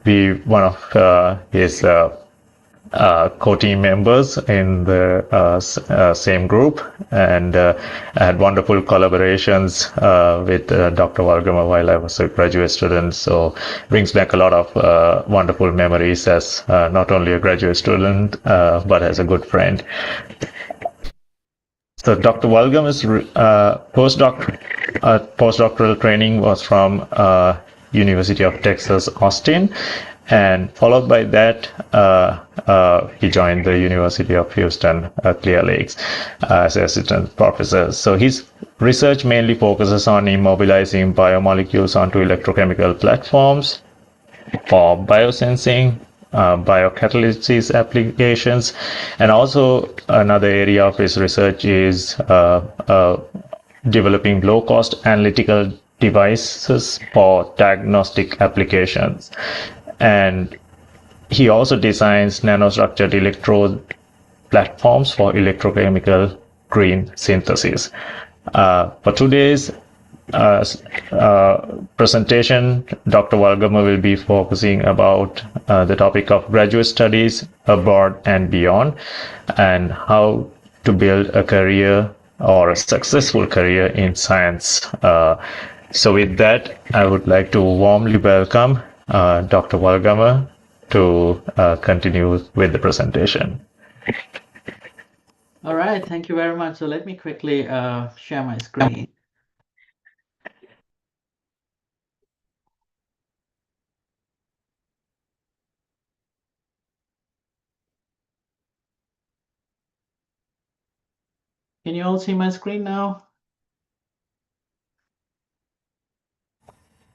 be one of his co-team members in the same group, and I had wonderful collaborations with Dr. Walgama while I was a graduate student. So brings back a lot of wonderful memories as not only a graduate student but as a good friend. So Dr. Walgama's postdoctoral training was from University of Texas, Austin, and followed by that, he joined the University of Houston, Clear Lakes, as assistant professor. So his research mainly focuses on immobilizing biomolecules onto electrochemical platforms for biosensing, biocatalysis applications, and also another area of his research is developing low-cost analytical devices for diagnostic applications. And he also designs nanostructured electrode platforms for electrochemical green synthesis. For today's presentation, Dr. Walgama will be focusing about the topic of graduate studies abroad and beyond, and how to build a career or a successful career in science. So with that, I would like to warmly welcome Dr. Walgama to continue with the presentation. All right, thank you very much. So let me quickly share my screen. Can you all see my screen now?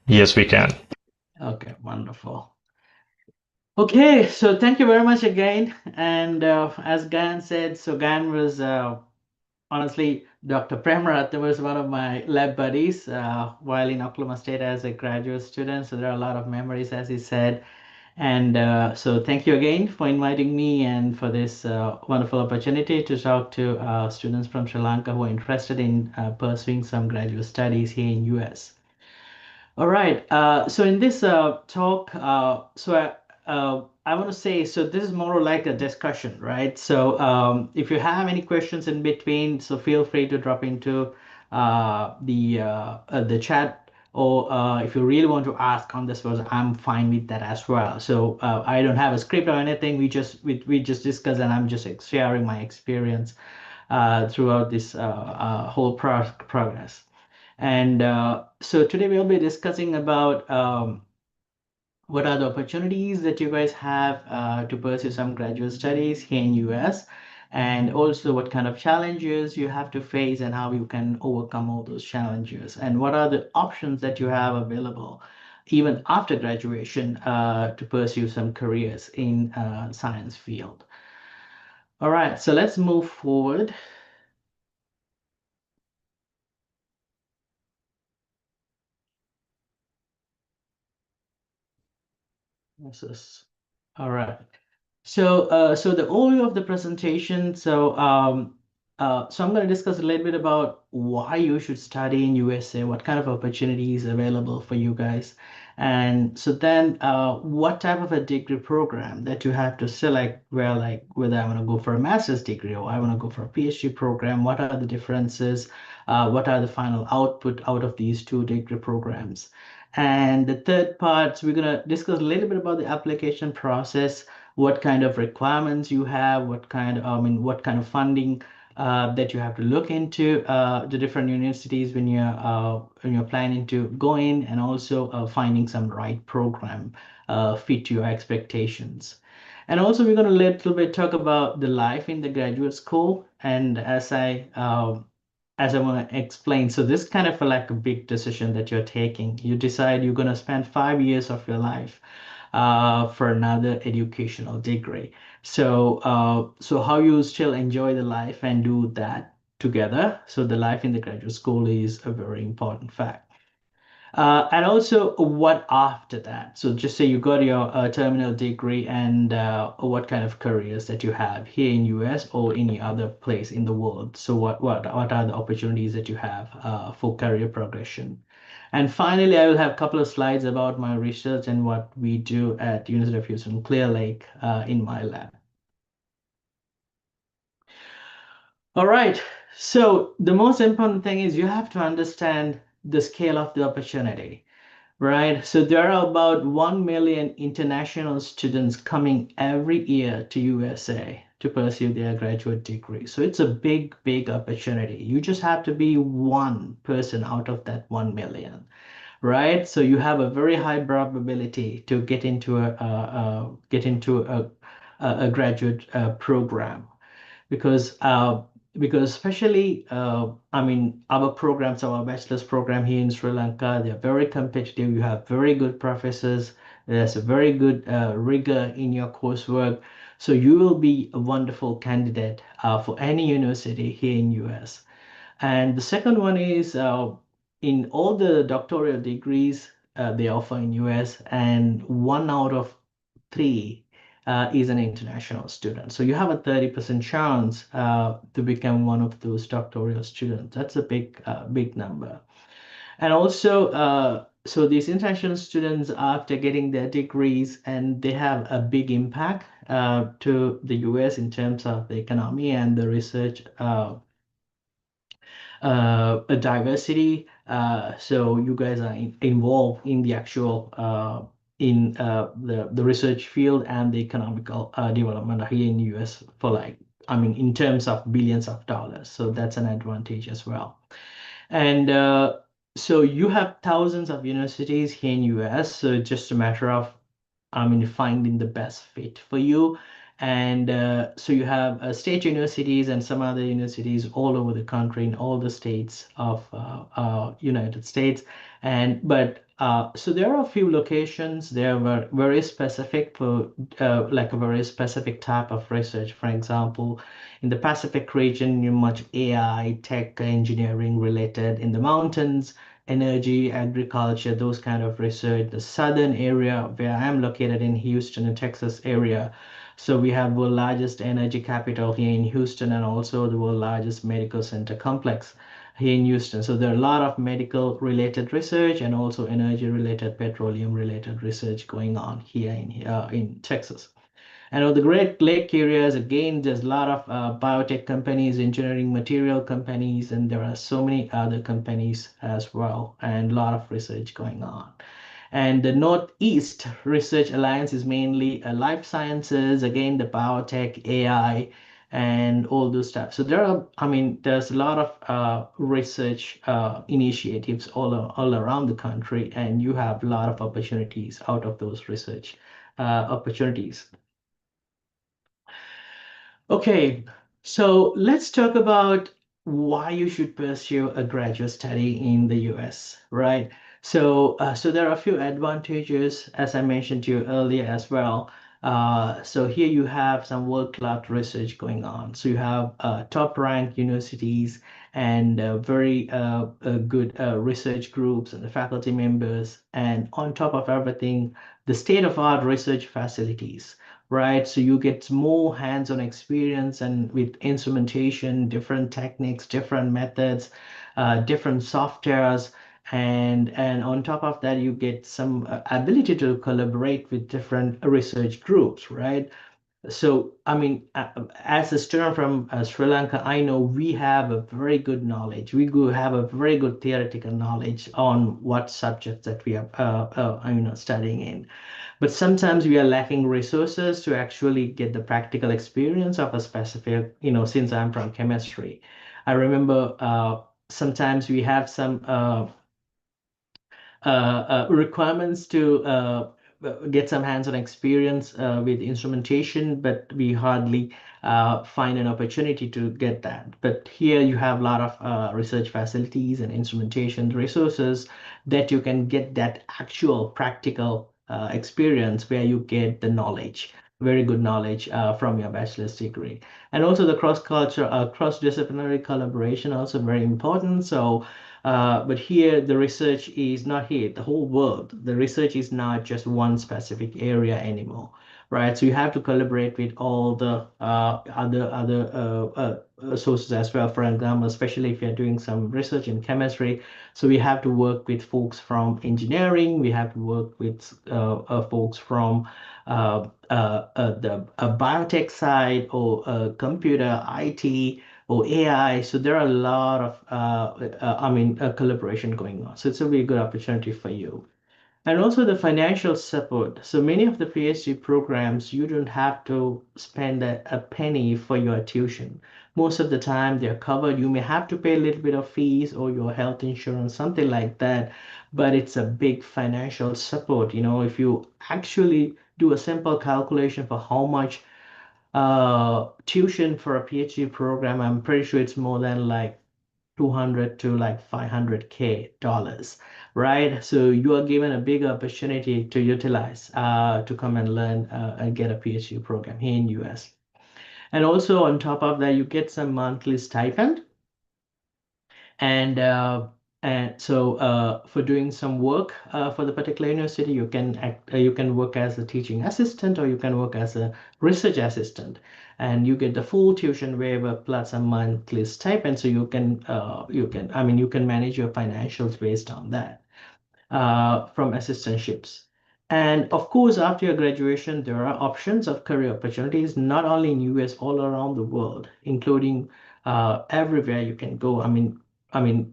Yes, we can. Okay, wonderful. Okay, so thank you very much again. And as Gan said, so Gan was honestly, Dr. Premratha was one of my lab buddies while in Oklahoma State as a graduate student. So there are a lot of memories, as he said. And so thank you again for inviting me and for this wonderful opportunity to talk to students from Sri Lanka who are interested in pursuing some graduate studies here in US. All right. So in this talk, I want to say, so this is more like a discussion, right? So if you have any questions in between, so feel free to drop into the chat, or if you really want to ask on this was, I'm fine with that as well. So I don't have a script or anything. We just discuss, and I'm just sharing my experience throughout this whole progress. And so today we'll be discussing about what are the opportunities that you guys have to pursue some graduate studies here in US, and also what kind of challenges you have to face and how you can overcome all those challenges, and what are the options that you have available even after graduation to pursue some careers in science field. All right, so let's move forward. This is all right. So the overview of the presentation. So I'm going to discuss a little bit about why you should study in USA, what kind of opportunities available for you guys, and so then what type of a degree program that you have to select, where like whether I want to go for a master's degree or I want to go for a PhD program. What are the differences? What are the final output out of these two degree programs? And the third part, so we're going to discuss a little bit about the application process, what kind of requirements you have, what kind of, what kind of funding that you have to look into the different universities when you're planning to go in, and also finding some right program fit to your expectations. And also we're going to little bit talk about the life in the graduate school. And as I want to explain, so this kind of like a big decision that you're taking. You decide you're going to spend 5 years of your life for another educational degree. So how you still enjoy the life and do that together. So the life in the graduate school is a very important fact. And also what after that. So just say you got your terminal degree, and what kind of careers that you have here in US or any other place in the world. So what are the opportunities that you have for career progression? And finally, I will have a couple of slides about my research and what we do at University of Houston Clear Lake in my lab. All right. So the most important thing is you have to understand the scale of the opportunity, right? So there are about 1 million international students coming every year to USA to pursue their graduate degree. So it's a big, big opportunity. You just have to be one person out of that 1 million, right? So you have a very high probability to get into a graduate program because especially I mean our programs, our bachelor's program here in Sri Lanka, they're very competitive. You have very good professors. There's a very good rigor in your coursework. So you will be a wonderful candidate for any university here in US. And the second one is in all the doctoral degrees they offer in US, and 1 out of 3 is an international student. So you have a 30% chance to become one of those doctoral students. That's a big number. And also, so these international students, after getting their degrees, and they have a big impact to the US in terms of the economy and the research a diversity. So you guys are involved in the actual in the research field and the economical development here in the US for like, I mean, in terms of billions of dollars. So that's an advantage as well. And so you have thousands of universities here in US. So it's just a matter of, I mean, finding the best fit for you. And so you have state universities and some other universities all over the country in all the states of United States. And but so there are a few locations. There were very specific for like a very specific type of research. For example, in the Pacific region, you much AI, tech, engineering related. In the mountains, energy, agriculture, those kind of research. The southern area where I'm located in Houston, in Texas area. So we have the largest energy capital here in Houston and also the world largest medical center complex here in Houston. So there are a lot of medical related research and also energy related, petroleum related research going on here in Texas. And on the Great Lake areas, again, there's a lot of biotech companies, engineering material companies, and there are so many other companies as well, and a lot of research going on. And the Northeast Research Alliance is mainly life sciences, again, the biotech, AI, and all those stuff. So there are, I mean, there's a lot of research initiatives all around the country, and you have a lot of opportunities out of those research opportunities. Okay, so let's talk about why you should pursue a graduate study in the US, right? So there are a few advantages, as I mentioned to you earlier as well. So here you have some world-class research going on. So you have top-ranked universities and very good research groups and the faculty members, and on top of everything, the state-of-art research facilities, right? So you get more hands-on experience and with instrumentation, different techniques, different methods, different softwares, and on top of that, you get some ability to collaborate with different research groups, right? So, I mean, as a student from Sri Lanka, I know we have a very good knowledge. We do have a very good theoretical knowledge on what subjects that we are, studying in. But sometimes we are lacking resources to actually get the practical experience of a specific, since I'm from chemistry. I remember sometimes we have some requirements to get some hands-on experience with instrumentation, but we hardly find an opportunity to get that. But here you have a lot of research facilities and instrumentation resources that you can get that actual practical experience where you get the knowledge, very good knowledge from your bachelor's degree. And also the cross-culture, cross-disciplinary collaboration also very important. So But here, the research is not here, the whole world. The research is not just one specific area anymore, right? So you have to collaborate with all the other sources as well. For example, especially if you're doing some research in chemistry, so we have to work with folks from engineering. We have to work with folks from the biotech side or computer IT or AI. So there are a lot of, collaboration going on. So it's a very good opportunity for you. And also the financial support. So many of the PhD programs, you don't have to spend a penny for your tuition. Most of the time they're covered. You may have to pay a little bit of fees or your health insurance, something like that, but it's a big financial support. If you actually do a simple calculation for how much tuition for a PhD program, I'm pretty sure it's more than like 200 to like 500K dollars, right? So you are given a big opportunity to utilize to come and learn and get a PhD program here in US. And also on top of that, you get some monthly stipend and for doing some work for the particular university, you can work as a teaching assistant or you can work as a research assistant, and you get the full tuition waiver plus a monthly stipend. So you can manage your financials based on that from assistantships. And of course, after your graduation, there are options of career opportunities, not only in US, all around the world, including everywhere you can go.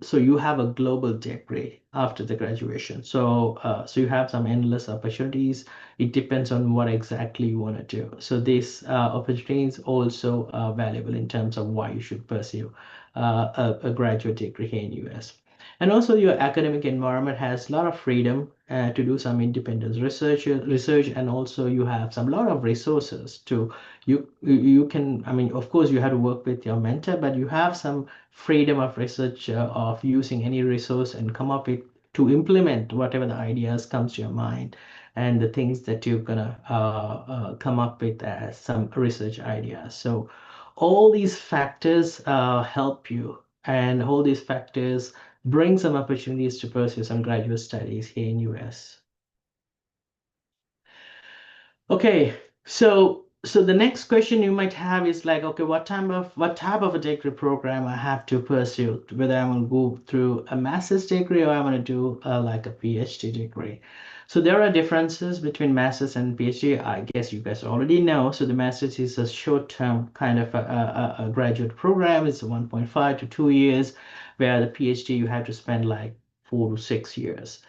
So you have a global degree after the graduation. So you have some endless opportunities. It depends on what exactly you want to do. So this opportunity is also valuable in terms of why you should pursue a graduate degree here in US. And also your academic environment has a lot of freedom to do some independent research, and also you have some lot of resources to you can, of course you have to work with your mentor, but you have some freedom of research of using any resource and come up with to implement whatever the ideas comes to your mind and the things that you're gonna come up with as some research ideas. So all these factors help you, and all these factors bring some opportunities to pursue some graduate studies here in US. Okay, so the next question you might have is like, okay, what type of a degree program I have to pursue, whether I want to go through a master's degree or I want to do like a PhD degree. So there are differences between master's and PhD. I guess you guys already know. So the master's is a short-term kind of a graduate program. It's 1.5 to 2 years, where the PhD you have to spend like 4 to 6 years.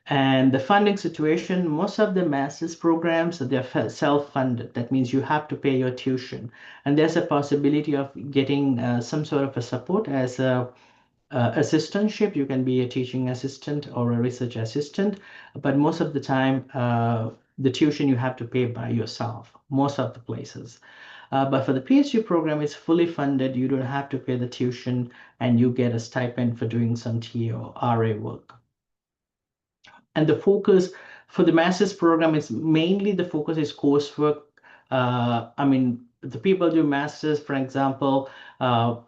And the funding situation, most of the master's programs, they're self-funded. That means you have to pay your tuition. And there's a possibility of getting some sort of a support as a assistantship. You can be a teaching assistant or a research assistant, but most of the time, the tuition you have to pay by yourself, most of the places. But for the PhD program, it's fully funded. You don't have to pay the tuition, and you get a stipend for doing some TA or RA work. And the focus for the master's program is mainly the focus is coursework. The people do masters, for example,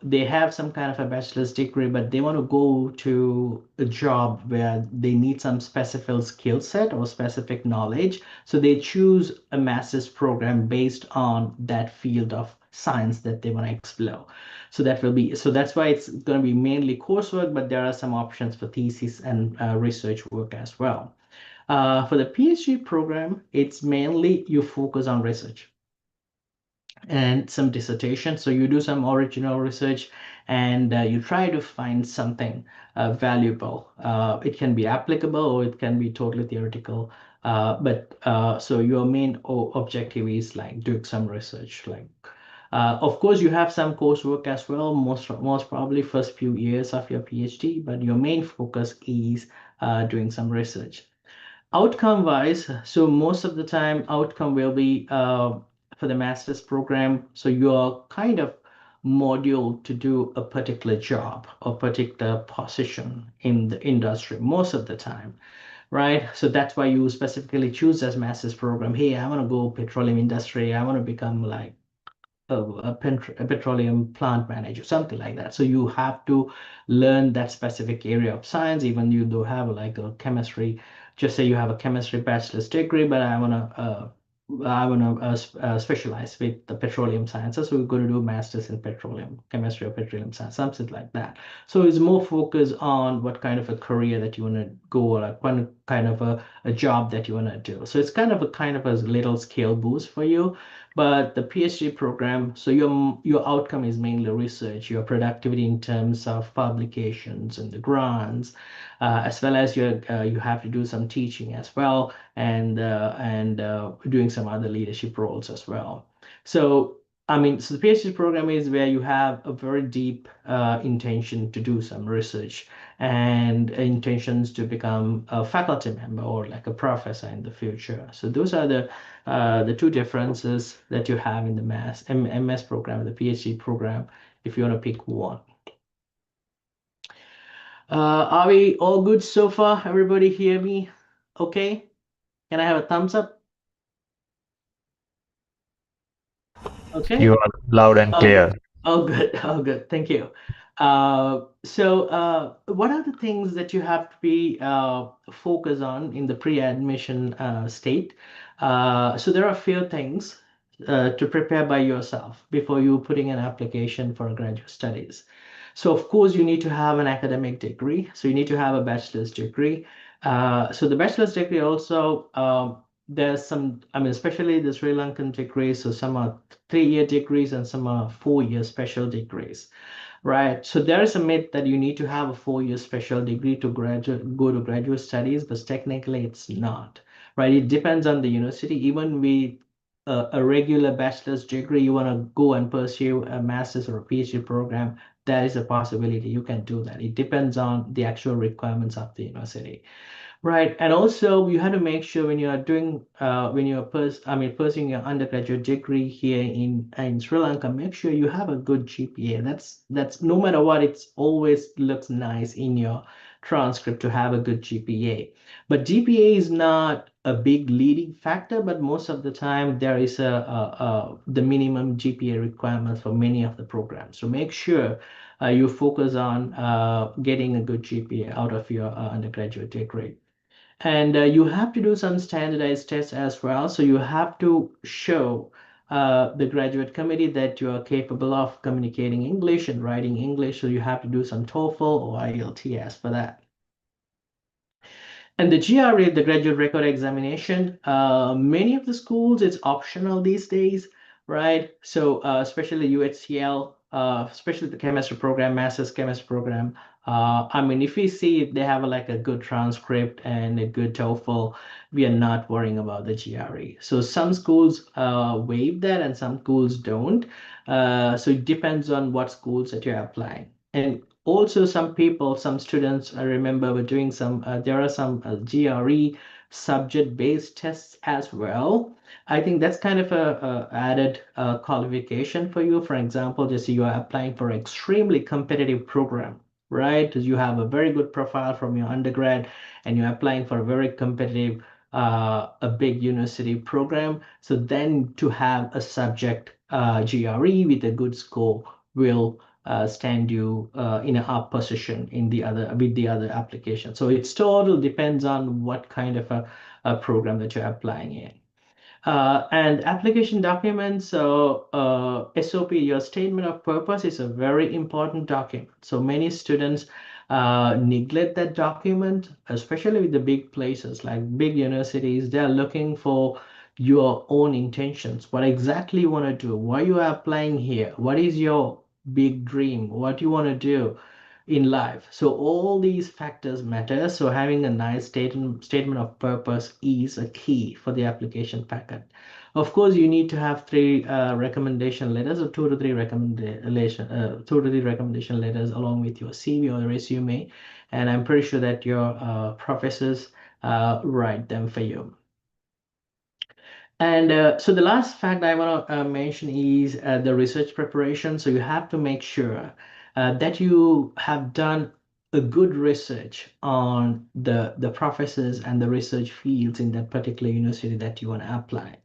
they have some kind of a bachelor's degree, but they want to go to a job where they need some specific skill set or specific knowledge. So they choose a master's program based on that field of science that they want to explore. So that's why it's going to be mainly coursework, but there are some options for thesis and research work as well. For the PhD program, it's mainly you focus on research and some dissertation. So you do some original research and you try to find something valuable. It can be applicable or it can be totally theoretical. So your main objective is like doing some research. Of course, you have some coursework as well, most probably first few years of your PhD, but your main focus is doing some research. Outcome wise, so most of the time outcome will be for the master's program. So you're kind of module to do a particular job or particular position in the industry most of the time, right? So that's why you specifically choose as master's program. Hey, I want to go petroleum industry. I want to become like a petroleum plant manager, something like that. So you have to learn that specific area of science, even you do have like a chemistry. Just say you have a chemistry bachelor's degree, but I want to specialize with the petroleum sciences. So we're going to do masters in petroleum chemistry or petroleum science, something like that. So it's more focused on what kind of a career that you want to go, or like what kind of a job that you want to do. So it's kind of a little skill boost for you. But the PhD program, so your outcome is mainly research, your productivity in terms of publications and the grants, as well as you have to do some teaching as well, and doing some other leadership roles as well. So I mean, so the PhD program is where you have a very deep intention to do some research and intentions to become a faculty member or like a professor in the future. So those are the two differences that you have in the MS program, the PhD program, if you want to pick one. Are we all good so far? Everybody hear me? Okay? Can I have a thumbs up? You Okay. are loud and Oh, clear. oh, good. Oh, good. Thank you. What are the things that you have to be focus on in the pre-admission state? So there are a few things to prepare by yourself before you putting an application for graduate studies. So of course you need to have an academic degree. So you need to have a bachelor's degree. So the bachelor's degree also there's some, I mean, especially the Sri Lankan degrees. So some are 3-year degrees and some are 4-year special degrees, right? So there is a myth that you need to have a 4-year special degree to go to graduate studies, but technically it's not, right? It depends on the university. Even with a regular bachelor's degree, you want to go and pursue a master's or a PhD program, that is a possibility. You can do that. It depends on the actual requirements of the university. Right, and also you have to make sure when you are doing pursuing your undergraduate degree here in Sri Lanka, make sure you have a good GPA. That's no matter what, it's always looks nice in your transcript to have a good GPA. But GPA is not a big leading factor, but most of the time there is the minimum GPA requirement for many of the programs. So make sure you focus on getting a good GPA out of your undergraduate degree. And you have to do some standardized tests as well. So you have to show the graduate committee that you are capable of communicating English and writing English. So you have to do some TOEFL or IELTS for that. And the GRE, the graduate record examination, many of the schools, it's optional these days, right? So especially UHCL, especially the chemistry program, master's chemistry program. I mean, if we see they have like a good transcript and a good TOEFL, we are not worrying about the GRE. So some schools waive that and some schools don't. So it depends on what schools that you're applying. And also some people, some students, I remember were doing there are some GRE subject-based tests as well. I think that's kind of a added qualification for you. For example, just you are applying for an extremely competitive program, right? Because you have a very good profile from your undergrad and you're applying for a very competitive, a big university program. So then to have a subject GRE with a good score will stand you in a up position in the other with the other application. So it's total depends on what kind of a program that you're applying in. And application documents, so SOP, your statement of purpose is a very important document. So many students neglect that document, especially with the big places like big universities. They're looking for your own intentions. What exactly you want to do? Why you are applying here? What is your big dream? What you want to do in life? So all these factors matter. So having a nice statement of purpose is a key for the application packet. Of course, you need to have 3 recommendation letters or 2 to 3 recommendation letters along with your CV or resume. And I'm pretty sure that your professors write them for you. And so the last fact I want to mention is the research preparation. So you have to make sure that you have done a good research on the professors and the research fields in that particular university that you want to apply,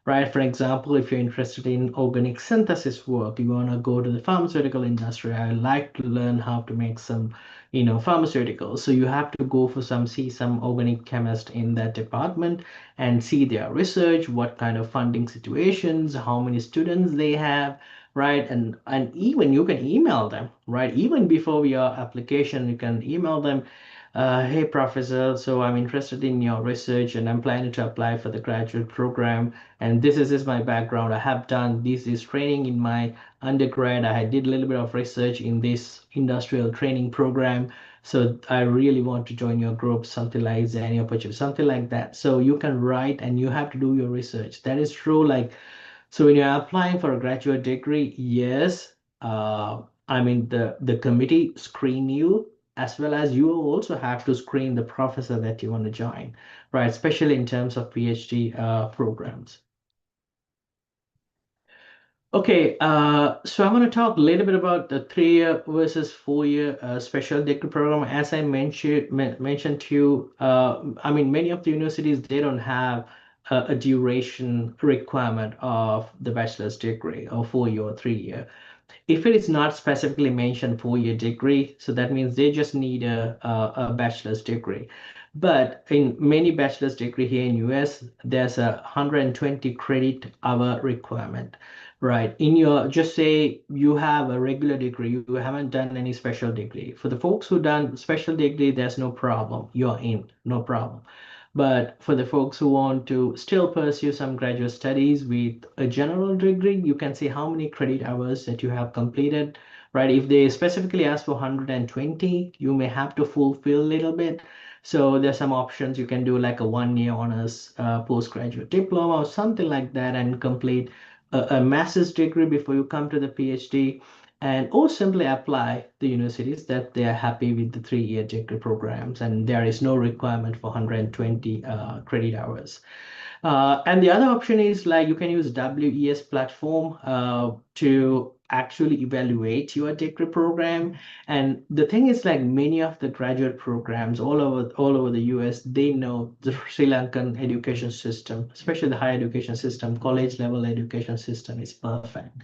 right? For example, if you're interested in organic synthesis work, you want to go to the pharmaceutical industry. I like to learn how to make some, pharmaceuticals. So you have to go for see some organic chemist in that department and see their research, what kind of funding situations, how many students they have, right? And even you can email them, right? Even before your application, you can email them, hey professor, so I'm interested in your research and I'm planning to apply for the graduate program, and this is my background. I have done this training in my undergrad. I did a little bit of research in this industrial training program, so I really want to join your group, something like any opportunity, something like that. So you can write and you have to do your research. That is true. Like, so when you're applying for a graduate degree, yes, I mean the committee screen you, as well as you also have to screen the professor that you want to join, right? Especially in terms of PhD programs. Okay, so I'm going to talk a little bit about the 3-year versus 4-year special degree program. As I mentioned to you, I mean, many of the universities, they don't have a duration requirement of the bachelor's degree or 4-year or 3-year. If it is not specifically mentioned 4-year degree, so that means they just need a bachelor's degree. But in many bachelor's degree here in US, there's a 120 credit hour requirement, right? In your, just say you have a regular degree, you haven't done any special degree. For the folks who done special degree, there's no problem. You're in, no problem. But for the folks who want to still pursue some graduate studies with a general degree, you can see how many credit hours that you have completed, right? If they specifically ask for 120, you may have to fulfill a little bit. So there's some options. You can do like a 1-year honors postgraduate diploma or something like that and complete a master's degree before you come to the PhD, and or simply apply the universities that they are happy with the 3-year degree programs and there is no requirement for 120 credit hours. And the other option is like you can use WES platform to actually evaluate your degree program. And the thing is, like many of the graduate programs all over the US, they know the Sri Lankan education system, especially the higher education system, college level education system is perfect,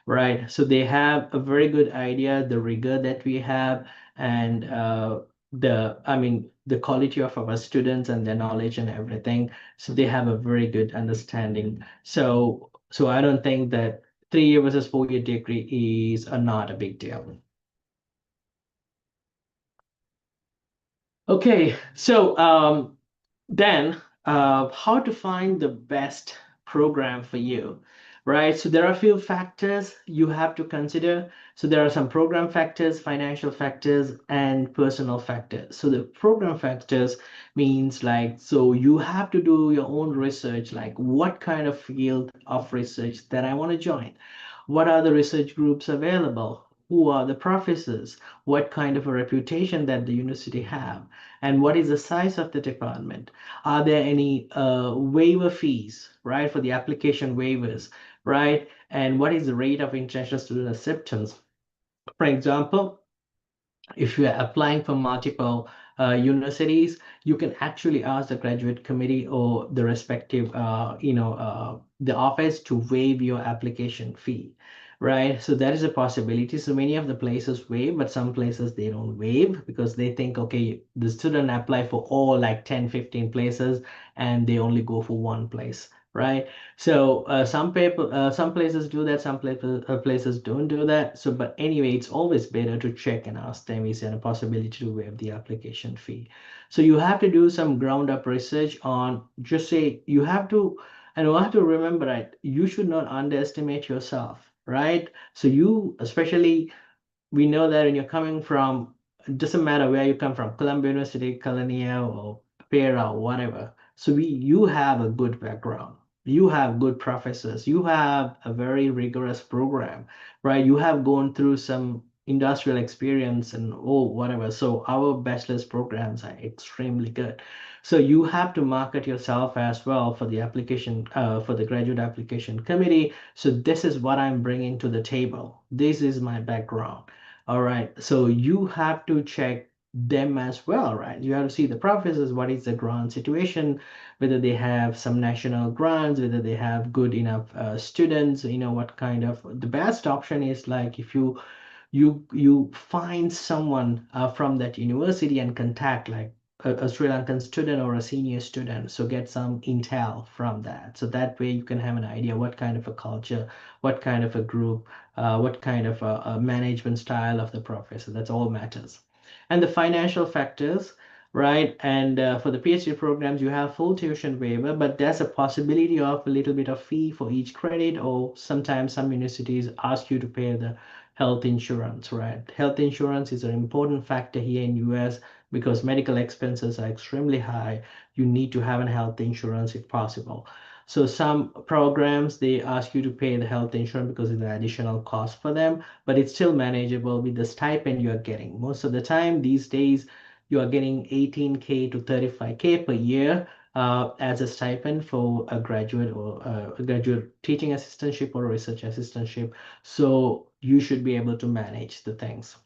right? So they have a very good idea, the rigor that we have, and I mean, the quality of our students and their knowledge and everything. So they have a very good understanding. So I don't think that 3-year versus 4-year degree is not a big deal. Okay, so then how to find the best program for you, right? So there are a few factors you have to consider. So there are some program factors, financial factors, and personal factors. So the program factors means like, so you have to do your own research, like what kind of field of research that I want to join. What are the research groups available? Who are the professors? What kind of a reputation that the university have? And what is the size of the department? Are there any waiver fees, right, for the application waivers, right? And what is the rate of international student acceptance? For example, if you are applying for multiple universities, you can actually ask the graduate committee or the respective, the office to waive your application fee, right? So that is a possibility. So many of the places waive, but some places they don't waive because they think, okay, the student apply for all like 10, 15 places and they only go for one place, right? So some places do that, some places don't do that. So, but anyway, it's always better to check and ask them, is there a possibility to waive the application fee? So you have to do some ground up research on, just say you have to, and you have to remember, right, you should not underestimate yourself, right? So you, especially, we know that when you're coming from, it doesn't matter where you come from, Columbia University, Colonia, or Pera, or whatever. So you have a good background. You have good professors. You have a very rigorous program, right? You have gone through some industrial experience and whatever. So our bachelor's programs are extremely good. So you have to market yourself as well for the application, for the graduate application committee. So this is what I'm bringing to the table. This is my background. All right, so you have to check them as well, right? You have to see the professors, what is the grant situation, whether they have some national grants, whether they have good enough students, what kind of the best option is like if you find someone from that university and contact like a Sri Lankan student or a senior student, so get some intel from that. So that way you can have an idea what kind of a culture, what kind of a group, what kind of a management style of the professor. That's all matters. And the financial factors, right? And for the PhD programs, you have full tuition waiver, but there's a possibility of a little bit of fee for each credit, or sometimes some universities ask you to pay the health insurance, right? Health insurance is an important factor here in US because medical expenses are extremely high. You need to have a health insurance if possible. So some programs, they ask you to pay the health insurance because it's an additional cost for them, but it's still manageable with the stipend you are getting. Most of the time these days, you are getting 18K to 35K per year as a stipend for a graduate or a graduate teaching assistantship or research assistantship. So you should be able to manage the things.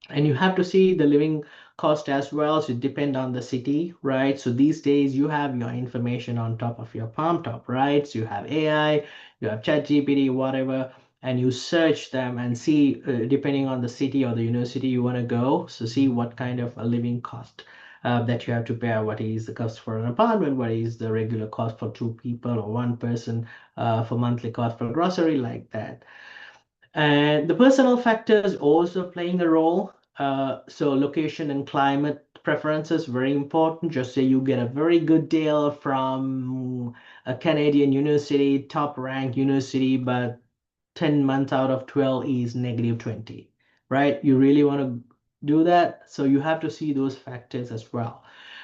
And you have to see the living cost as well. So it depend on the city, right? So these days you have your information on top of your palm top, right? So you have AI, you have ChatGPT, whatever, and you search them and see, depending on the city or the university you want to go. So see what kind of a living cost that you have to bear. What is the cost for an apartment? What is the regular cost for two people or one person for monthly cost for grocery, like that. And the personal factors also playing a role. So location and climate preferences very important. Just say you get a very good deal from a Canadian university, top ranked university, but 10 months out of 12 is -20, right? You really want to do that. So you have to see those factors as well,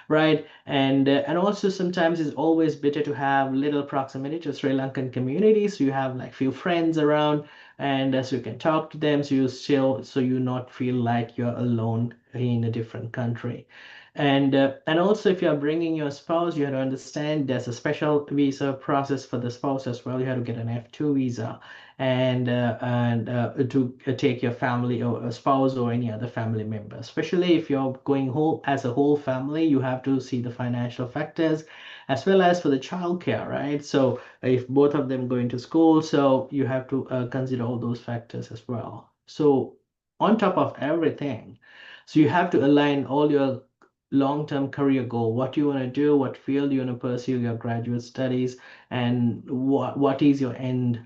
right? And also sometimes it's always better to have little proximity to Sri Lankan community. So you have like few friends around and so you can talk to them. So you not feel like you're alone in a different country. And also if you're bringing your spouse, you have to understand there's a special visa process for the spouse as well. You have to get an F2 visa and to take your family or a spouse or any other family member. Especially if you're going whole as a whole family, you have to see the financial factors as well as for the childcare, right? So if both of them going to school, so you have to consider all those factors as well. So on top of everything, so you have to align all your long-term career goal, what you want to do, what field you want to pursue your graduate studies, and what is your end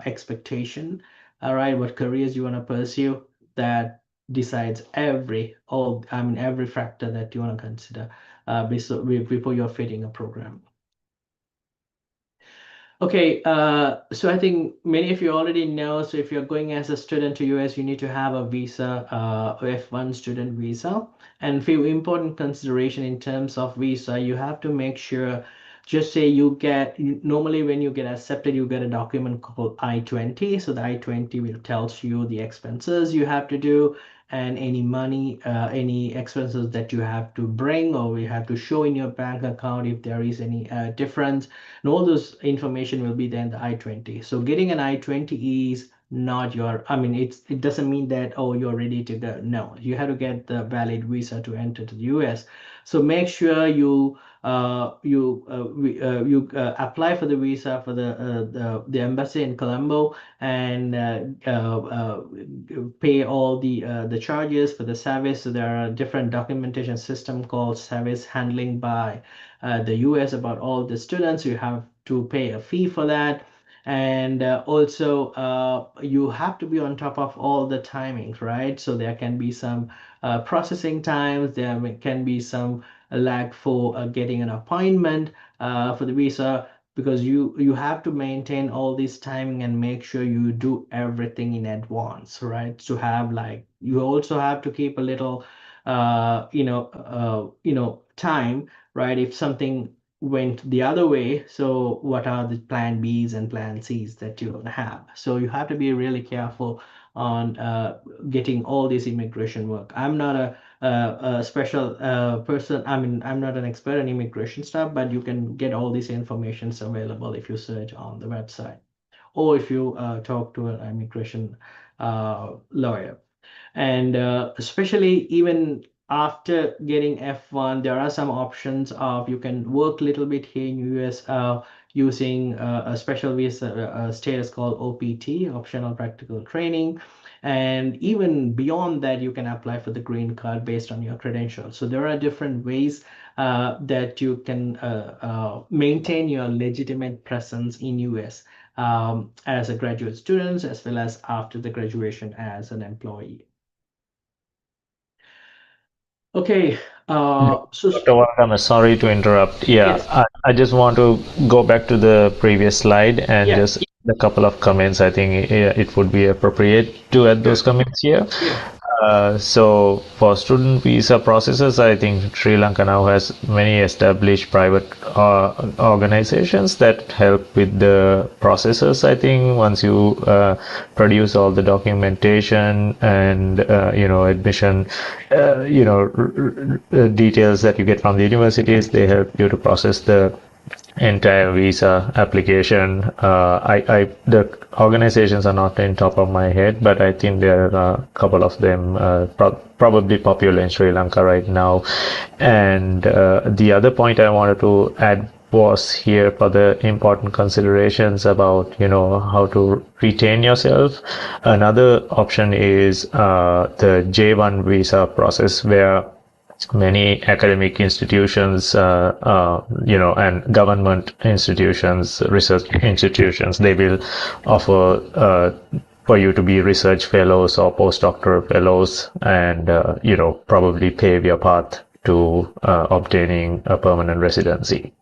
expectation. All right, what careers you want to pursue. That decides every factor that you want to consider before you're fitting a program. Okay, so I think many of you already know. So if you're going as a student to US, you need to have a visa, F1 student visa. And few important consideration in terms of visa, you have to make sure, just say normally when you get accepted, you get a document called I-20. So the I-20 will tells you the expenses you have to do and any money, any expenses that you have to bring or you have to show in your bank account if there is any difference, and all those information will be there in the I-20. So getting an I-20 is not I mean, it doesn't mean that, oh, you're ready to go. No, you have to get the valid visa to enter to the US. So make sure you apply for the visa for the embassy in Colombo and pay all the charges for the service. So there are different documentation system called service handling by the US about all the students. You have to pay a fee for that. And also you have to be on top of all the timings, right? So there can be some processing times, can be some lag for getting an appointment for the visa, because you have to maintain all this timing and make sure you do everything in advance, right? To have like, you also have to keep a little time, right? If something went the other way, so what are the plan B's and plan C's that you're gonna have? So you have to be really careful on getting all this immigration work. I'm not a special person. I mean, I'm not an expert in immigration stuff, but you can get all this information available if you search on the website or if you talk to an immigration lawyer. And especially even after getting F1, there are some options of you can work a little bit here in US using a special visa status called OPT, optional practical training. And even beyond that, you can apply for the green card based on your credentials. So there are different ways that you can maintain your legitimate presence in US as a graduate student, as well as after the graduation as an employee. Okay, so Dr. Walgama, sorry to interrupt. Yeah, yes, I just want to go back to the previous slide and yeah, just a couple of comments. I think it would be appropriate to add those sure, comments here. yeah, So for student visa processes, I think Sri Lanka now has many established private organizations that help with the processes. I think once you produce all the documentation and admission, details that you get from the universities, they help you to process the entire visa application. The organizations are not in top of my head, but I think there are a couple of them probably popular in Sri Lanka right now. And the other point I wanted to add was here for the important considerations about how to retain yourself. Another option is the J1 visa process, where many academic institutions, and government institutions, research institutions, they will offer for you to be research fellows or postdoctoral fellows, and probably pave your path to obtaining a permanent residency.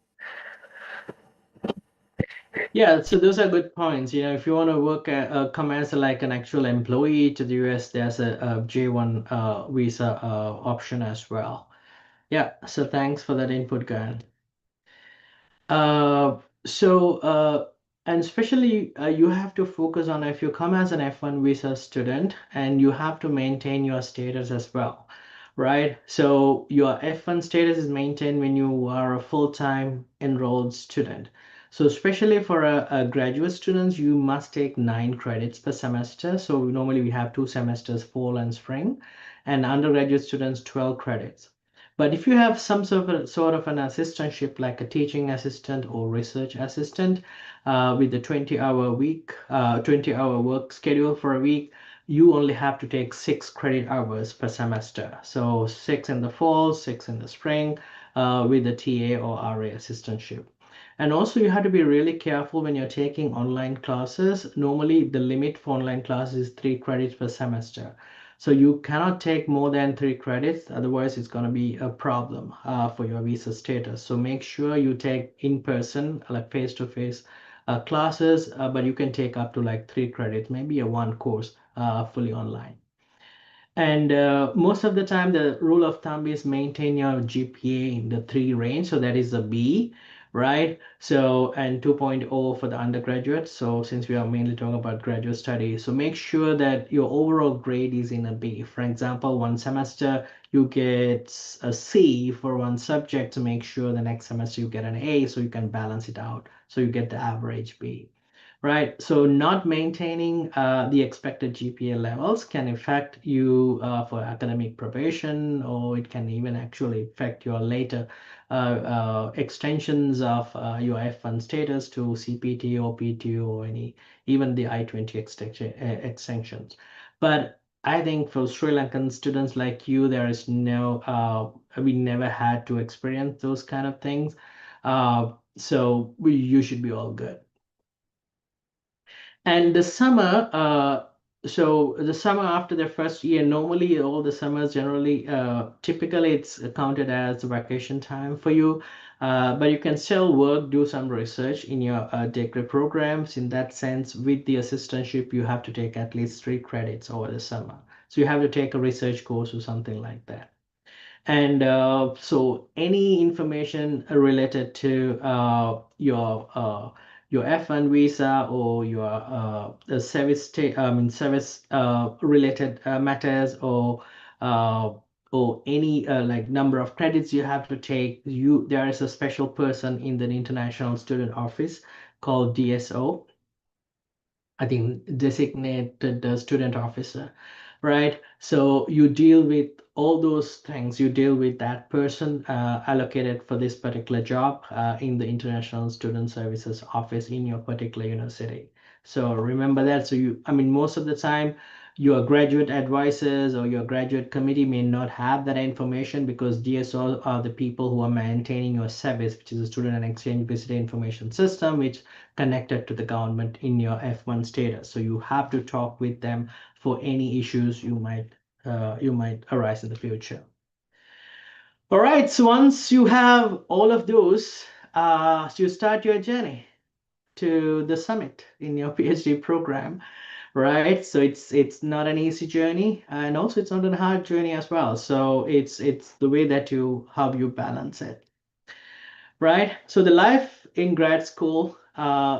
yeah. So those are good points. You know, if you want to work at come as like an actual employee to the US, there's a J1 visa option as well. Yeah. So thanks for that input, Gayan. Uh, so, and especially you have to focus on if you come as an F1 visa student and you have to maintain your status as well, right? So your F1 status is maintained when you are a full-time enrolled student. So especially for a graduate students, you must take 9 credits per semester. So normally we have 2 semesters, fall and spring, and undergraduate students 12 credits. But if you have some sort of an assistantship, like a teaching assistant or research assistant, with a 20-hour week, 20-hour work schedule for a week, you only have to take 6 credit hours per semester. So 6 in the fall, 6 in the spring, with a TA or RA assistantship. And also you have to be really careful when you're taking online classes. Normally the limit for online classes is 3 credits per semester. So you cannot take more than 3 credits, otherwise it's going to be a problem for your visa status. So make sure you take in person, like face-to-face classes, but you can take up to like 3 credits, maybe a one course fully online. And most of the time, the rule of thumb is maintain your GPA in the 3 range. So that is a B, right? So, and 2.0 for the undergraduate. So since we are mainly talking about graduate studies, so make sure that your overall grade is in a B. For example, one semester you get a C for one subject, to make sure the next semester you get an A, so you can balance it out. So you get the average B. Right, so not maintaining the expected GPA levels can affect you for academic probation, or it can even actually affect your later extensions of your F1 status to CPT or PTO, or any even the I-20 extensions. But I think for Sri Lankan students like you, there is no, we never had to experience those kind of things. So you should be all good. And the summer, so the summer after the first year, normally all the summers generally, typically it's counted as vacation time for you. But you can still work, do some research in your degree programs. In that sense, with the assistantship, you have to take at least 3 credits over the summer. So you have to take a research course or something like that. And so any information related to your F1 visa or your service related matters, uh, or any like number of credits you have to take, there is a special person in the International Student Office called DSO, I think designated student officer. right? So you deal with all those things. You deal with that person allocated for this particular job in the International Student Services Office in your particular university. So remember that. So I mean, most of the time, your graduate advisors or your graduate committee may not have that information because DSO are the people who are maintaining your service, which is a student and exchange visitor information system, which connected to the government in your F1 status. So you have to talk with them for any issues you might arise in the future. All right, so once you have all of those, so you start your journey to the summit in your PhD program, right? So it's not an easy journey, and also it's not a hard journey as well. So it's the way that how you balance it, right? So the life in grad school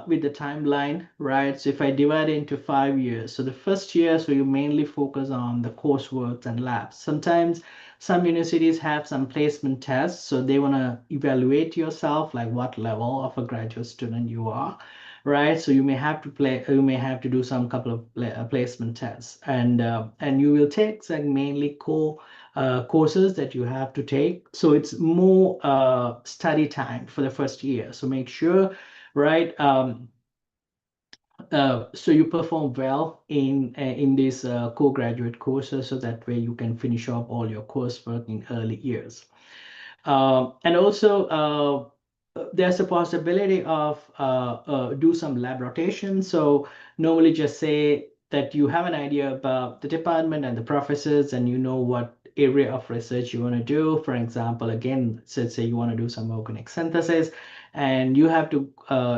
with the timeline, right? So if I divide it into 5 years, so the first year, so you mainly focus on the coursework and labs. Sometimes some universities have some placement tests, so they want to evaluate yourself, like what level of a graduate student you are, right? So you may have to do some couple of placement tests, and you will take like mainly core courses that you have to take. So it's more study time for the first year. So make sure, right? So you perform well in these core graduate courses, so that way you can finish off all your coursework in early years. And also, there's a possibility of do some lab rotation. So normally just say that you have an idea about the department and the professors, and you know what area of research you want to do. For example, again, so let's say you want to do some organic synthesis, and you have to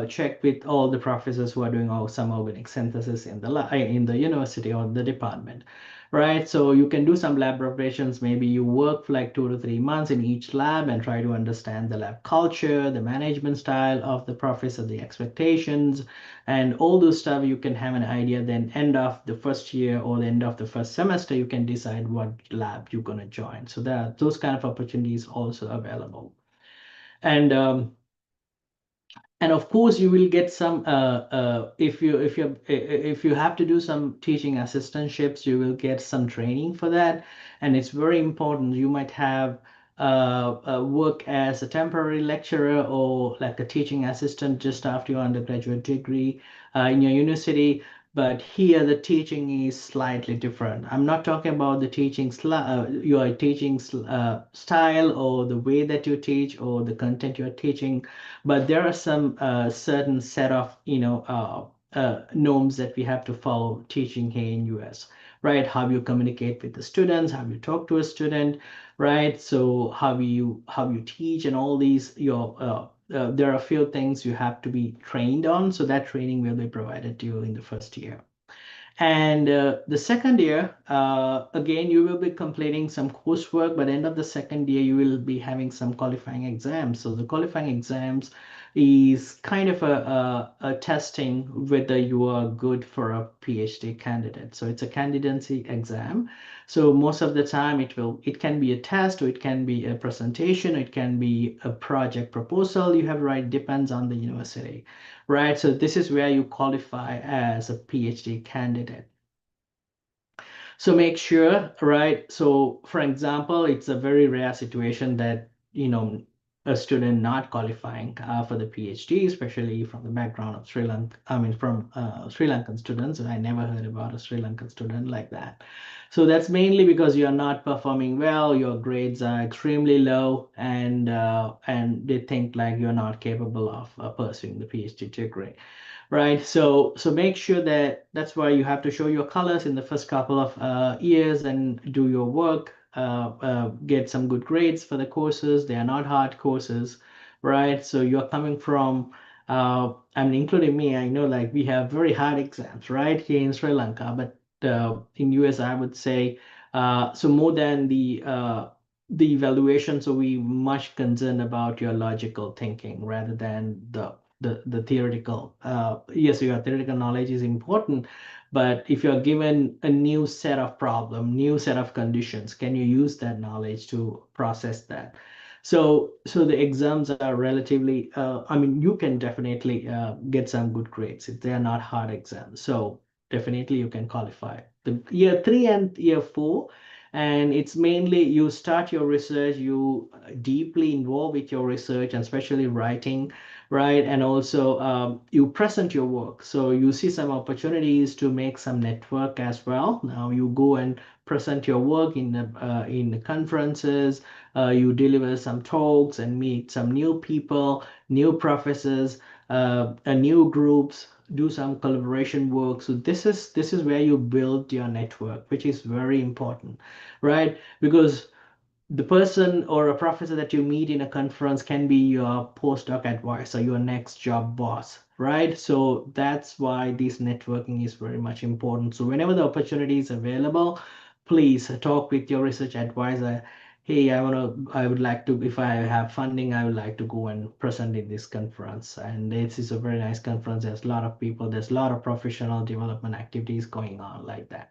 check with all the professors who are doing some organic synthesis in the university or the department, right? So you can do some lab operations. Maybe you work for like 2 to 3 months in each lab and try to understand the lab culture, the management style of the professor, the expectations, and all those stuff. You can have an idea. Then end of the first year or the end of the first semester, you can decide what lab you're going to join. So there are those kind of opportunities also available. And of course you will get some if you have to do some teaching assistantships, you will get some training for that, and it's very important. You might have work as a temporary lecturer or like a teaching assistant just after your undergraduate degree in your university. But here the teaching is slightly different. I'm not talking about the your teaching style or the way that you teach or the content you're teaching, but there are some certain set of norms that we have to follow teaching here in US, right? How you communicate with the students, how you talk to a student, right? So how you teach and all these there are a few things you have to be trained on. So that training will be provided to you in the first year. And the second year, again, you will be completing some coursework, but end of the second year, you will be having some qualifying exams. So the qualifying exams is kind of a testing whether you are good for a PhD candidate. So it's a candidacy exam. So most of the time it can be a test, or it can be a presentation, or it can be a project proposal you have to write, depends on the university, right? So this is where you qualify as a PhD candidate. So make sure, right? So for example, it's a very rare situation that, a student not qualifying for the PhD, especially from the background of Sri Lanka, I mean, from Sri Lankan students. I never heard about a Sri Lankan student like that. So that's mainly because you're not performing well, your grades are extremely low, and they think like you're not capable of pursuing the PhD degree, right? So make sure that's why you have to show your colors in the first couple of years and do your work, get some good grades for the courses. They are not hard courses, right? So you're coming from I mean, including me, I know like we have very hard exams right here in Sri Lanka, but in US I would say so more than the evaluation, so we much concerned about your logical thinking rather than the theoretical. Yes, your theoretical knowledge is important, but if you're given a new set of problem, new set of conditions, can you use that knowledge to process that? So the exams are relatively, I mean, you can definitely get some good grades if they are not hard exams. So definitely you can qualify. The year 3 and year 4, and it's mainly you start your research, you deeply involve with your research, and especially writing, right? And also you present your work. So you see some opportunities to make some network as well. Now you go and present your work in the conferences. You deliver some talks and meet some new people, new professors, and new groups, do some collaboration work. So this is where you build your network, which is very important, right? Because the person or a professor that you meet in a conference can be your postdoc advisor, your next job boss, right? So that's why this networking is very much important. So whenever the opportunity is available, please talk with your research advisor. Hey, I would like to, if I have funding, I would like to go and present in this conference. And this is a very nice conference. There's a lot of people, there's a lot of professional development activities going on like that.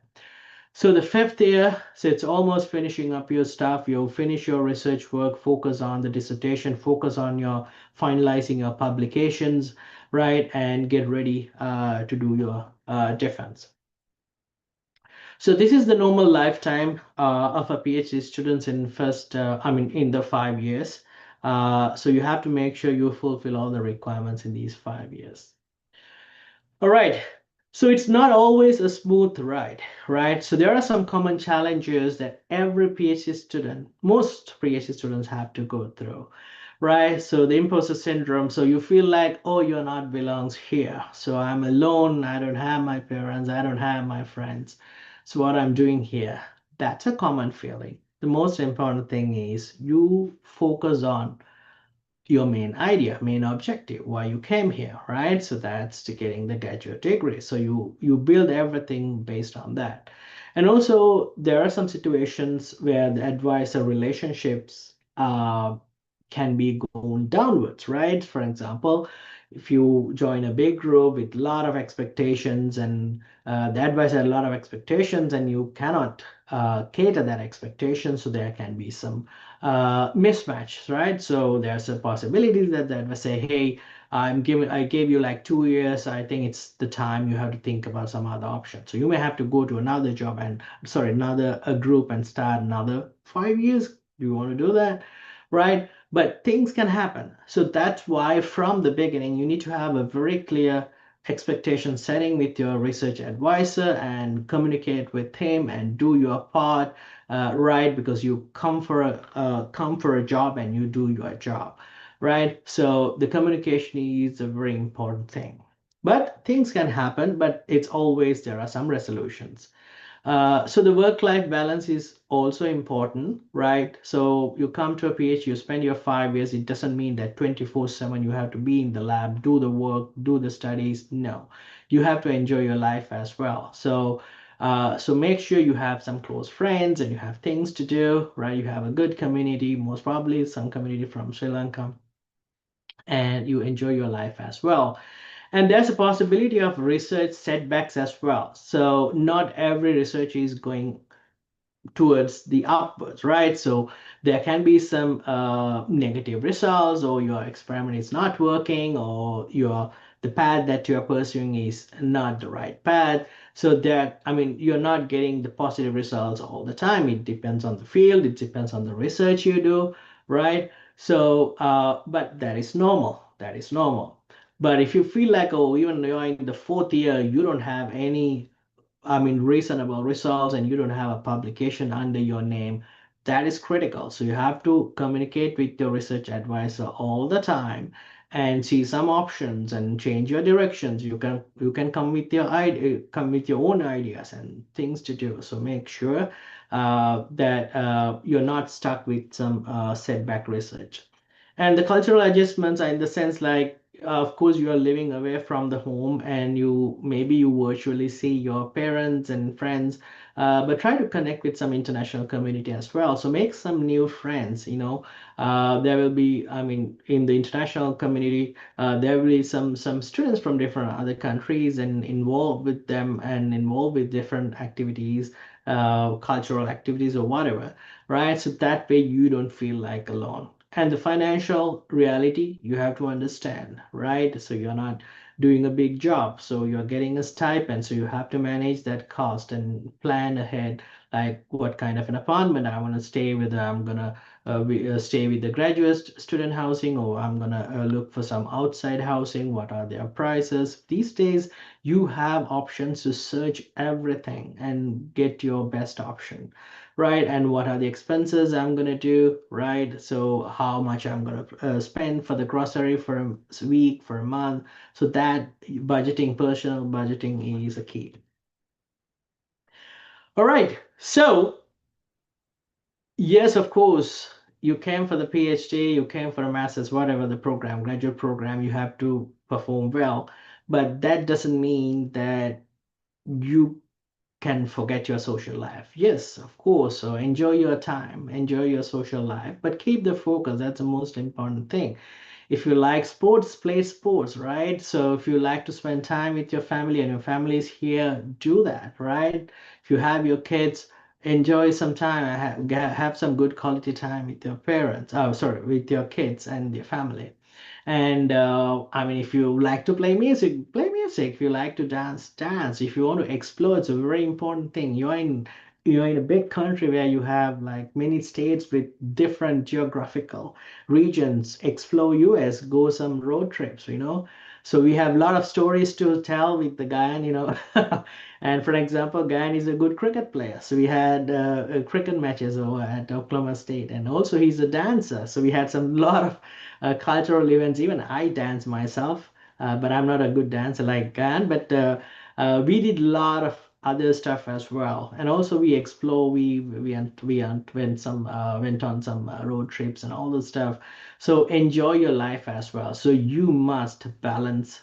So the 5th year, so it's almost finishing up your stuff. You'll finish your research work, focus on the dissertation, focus on your finalizing your publications, right? And get ready to do your defense. So this is the normal lifetime of a PhD students in in the 5 years. So you have to make sure you fulfill all the requirements in these 5 years. All right. So it's not always a smooth ride, right? So there are some common challenges that every PhD student, most PhD students have to go through, right? So the imposter syndrome. So you feel like, oh, you're not belongs here. So I'm alone. I don't have my parents. I don't have my friends. So what I'm doing here, that's a common feeling. The most important thing is you focus on your main idea, main objective, why you came here, right? So that's to getting the graduate degree. So you build everything based on that. And also there are some situations where the advisor relationships can be going downwards, right? For example, if you join a big group with a lot of expectations and the advisor had a lot of expectations and you cannot cater that expectation, so there can be some mismatch, right? So there's a possibility that the advisor say, hey, I gave you like 2 years. I think it's the time you have to think about some other option. So you may have to go to another job and sorry, another a group and start another 5 years. Do you want to do that? Right? But things can happen. So that's why from the beginning, you need to have a very clear expectation setting with your research advisor and communicate with him and do your part, right? Because you come for a job and you do your job, right? So the communication is a very important thing. But things can happen, but it's always there are some resolutions. So the work-life balance is also important, right? So you come to a PhD, you spend your 5 years. It doesn't mean that 24/7 you have to be in the lab, do the work, do the studies. No, you have to enjoy your life as well. So make sure you have some close friends and you have things to do, right? You have a good community, most probably some community from Sri Lanka, and you enjoy your life as well. And there's a possibility of research setbacks as well. So not every research is going towards the upwards, right? So there can be some negative results, or your experiment is not working, or the path that you're pursuing is not the right path. So that, I mean, you're not getting the positive results all the time. It depends on the field, it depends on the research you do, right? So, but that is normal. That is normal. But if you feel like, oh, even you're in the 4th year, you don't have any reasonable results and you don't have a publication under your name, that is critical. So you have to communicate with your research advisor all the time and see some options and change your directions. You can come with your idea, come with your own ideas and things to do. So make sure that you're not stuck with some setback research. And the cultural adjustments are in the sense like, of course, you are living away from the home and you virtually see your parents and friends, but try to connect with some international community as well. So make some new friends, there will be, in the international community, there will be some students from different other countries and involved with them and involved with different activities, cultural activities or whatever, right? So that way you don't feel like alone. And the financial reality you have to understand, right? So you're not doing a big job, so you're getting a stipend, so you have to manage that cost and plan ahead, like what kind of an apartment I want to stay with. I'm gonna stay with the graduate student housing, or I'm gonna look for some outside housing. What are their prices these days? You have options to search everything and get your best option, right? And what are the expenses I'm gonna do, right? So how much I'm gonna spend for the grocery for a week, for a month. So that budgeting, personal budgeting is a key. All right. So yes, of course, you came for the PhD, you came for a master's, whatever the program, graduate program, you have to perform well. But that doesn't mean that you can forget your social life. Yes, of course. So enjoy your time, enjoy your social life, but keep the focus. That's the most important thing. If you like sports, play sports, right? So if you like to spend time with your family and your family is here, do that, right? If you have your kids, enjoy some time, have some good quality time with your parents. Oh, sorry, with your kids and your family. And I mean, if you like to play music, play music. If you like to dance, dance. If you want to explore, it's a very important thing. You're in a big country where you have like many states with different geographical regions. Explore US, go some road trips, So we have a lot of stories to tell with the Guyana. And for example, Guyana is a good cricket player. So we had cricket matches over at Oklahoma State, and also he's a dancer. So we had some lot of cultural events. Even I dance myself, but I'm not a good dancer like Gan. But we did a lot of other stuff as well, and also we explore. Went on some road trips and all the stuff. So enjoy your life as well. So you must balance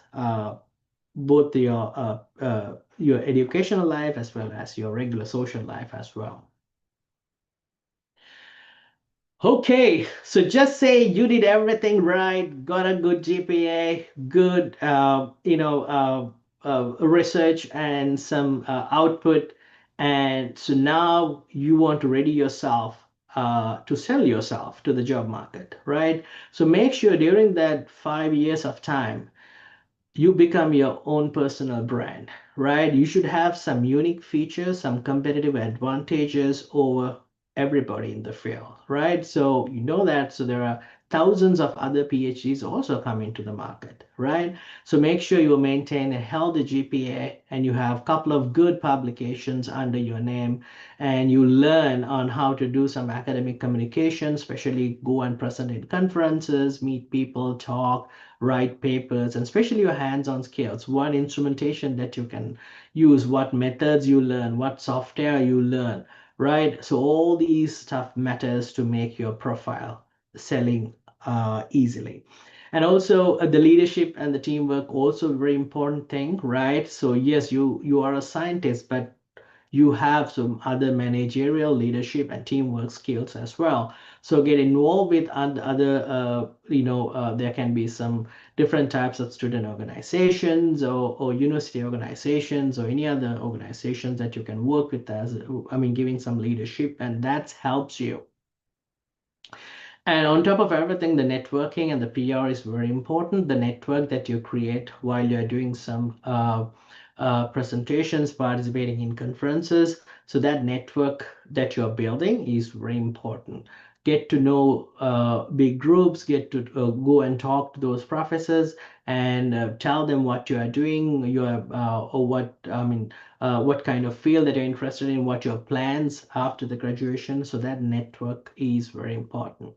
both your educational life as well as your regular social life as well. Okay, so just say you did everything right, got a good GPA, good research and some output, and so now you want to ready yourself to sell yourself to the job market, right? So make sure during that 5 years of time you become your own personal brand, right? You should have some unique features, some competitive advantages over everybody in the field, right? So you know that. So there are thousands of other PhDs also coming to the market, right? So make sure you maintain a healthy GPA and you have a couple of good publications under your name, and you learn on how to do some academic communication, especially go and present in conferences, meet people, talk, write papers, and especially your hands-on skills, what instrumentation that you can use, what methods you learn, what software you learn, right? So all these stuff matters to make your profile selling easily. And also the leadership and the teamwork also very important thing, right? So yes, you are a scientist, but you have some other managerial leadership and teamwork skills as well. So get involved with other there can be some different types of student organizations, or university organizations, or any other organizations that you can work with, as I mean, giving some leadership, and that helps you. And on top of everything, the networking and the PR is very important. The network that you create while you're doing some presentations, participating in conferences. So that network that you're building is very important. Get to know big groups, get to go and talk to those professors and tell them what you are doing, or what kind of field that you're interested in, what your plans after the graduation. So that network is very important.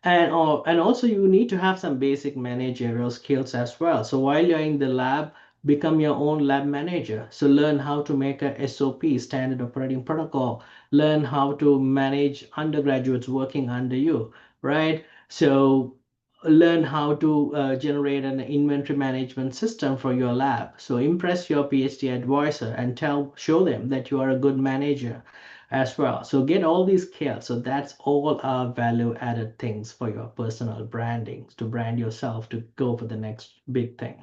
And also you need to have some basic managerial skills as well. So while you're in the lab, become your own lab manager. So learn how to make a SOP, standard operating protocol. Learn how to manage undergraduates working under you, right? So learn how to generate an inventory management system for your lab. So impress your PhD advisor and show them that you are a good manager as well. So get all these skills. So that's all our value added things for your personal branding, to brand yourself, to go for the next big thing.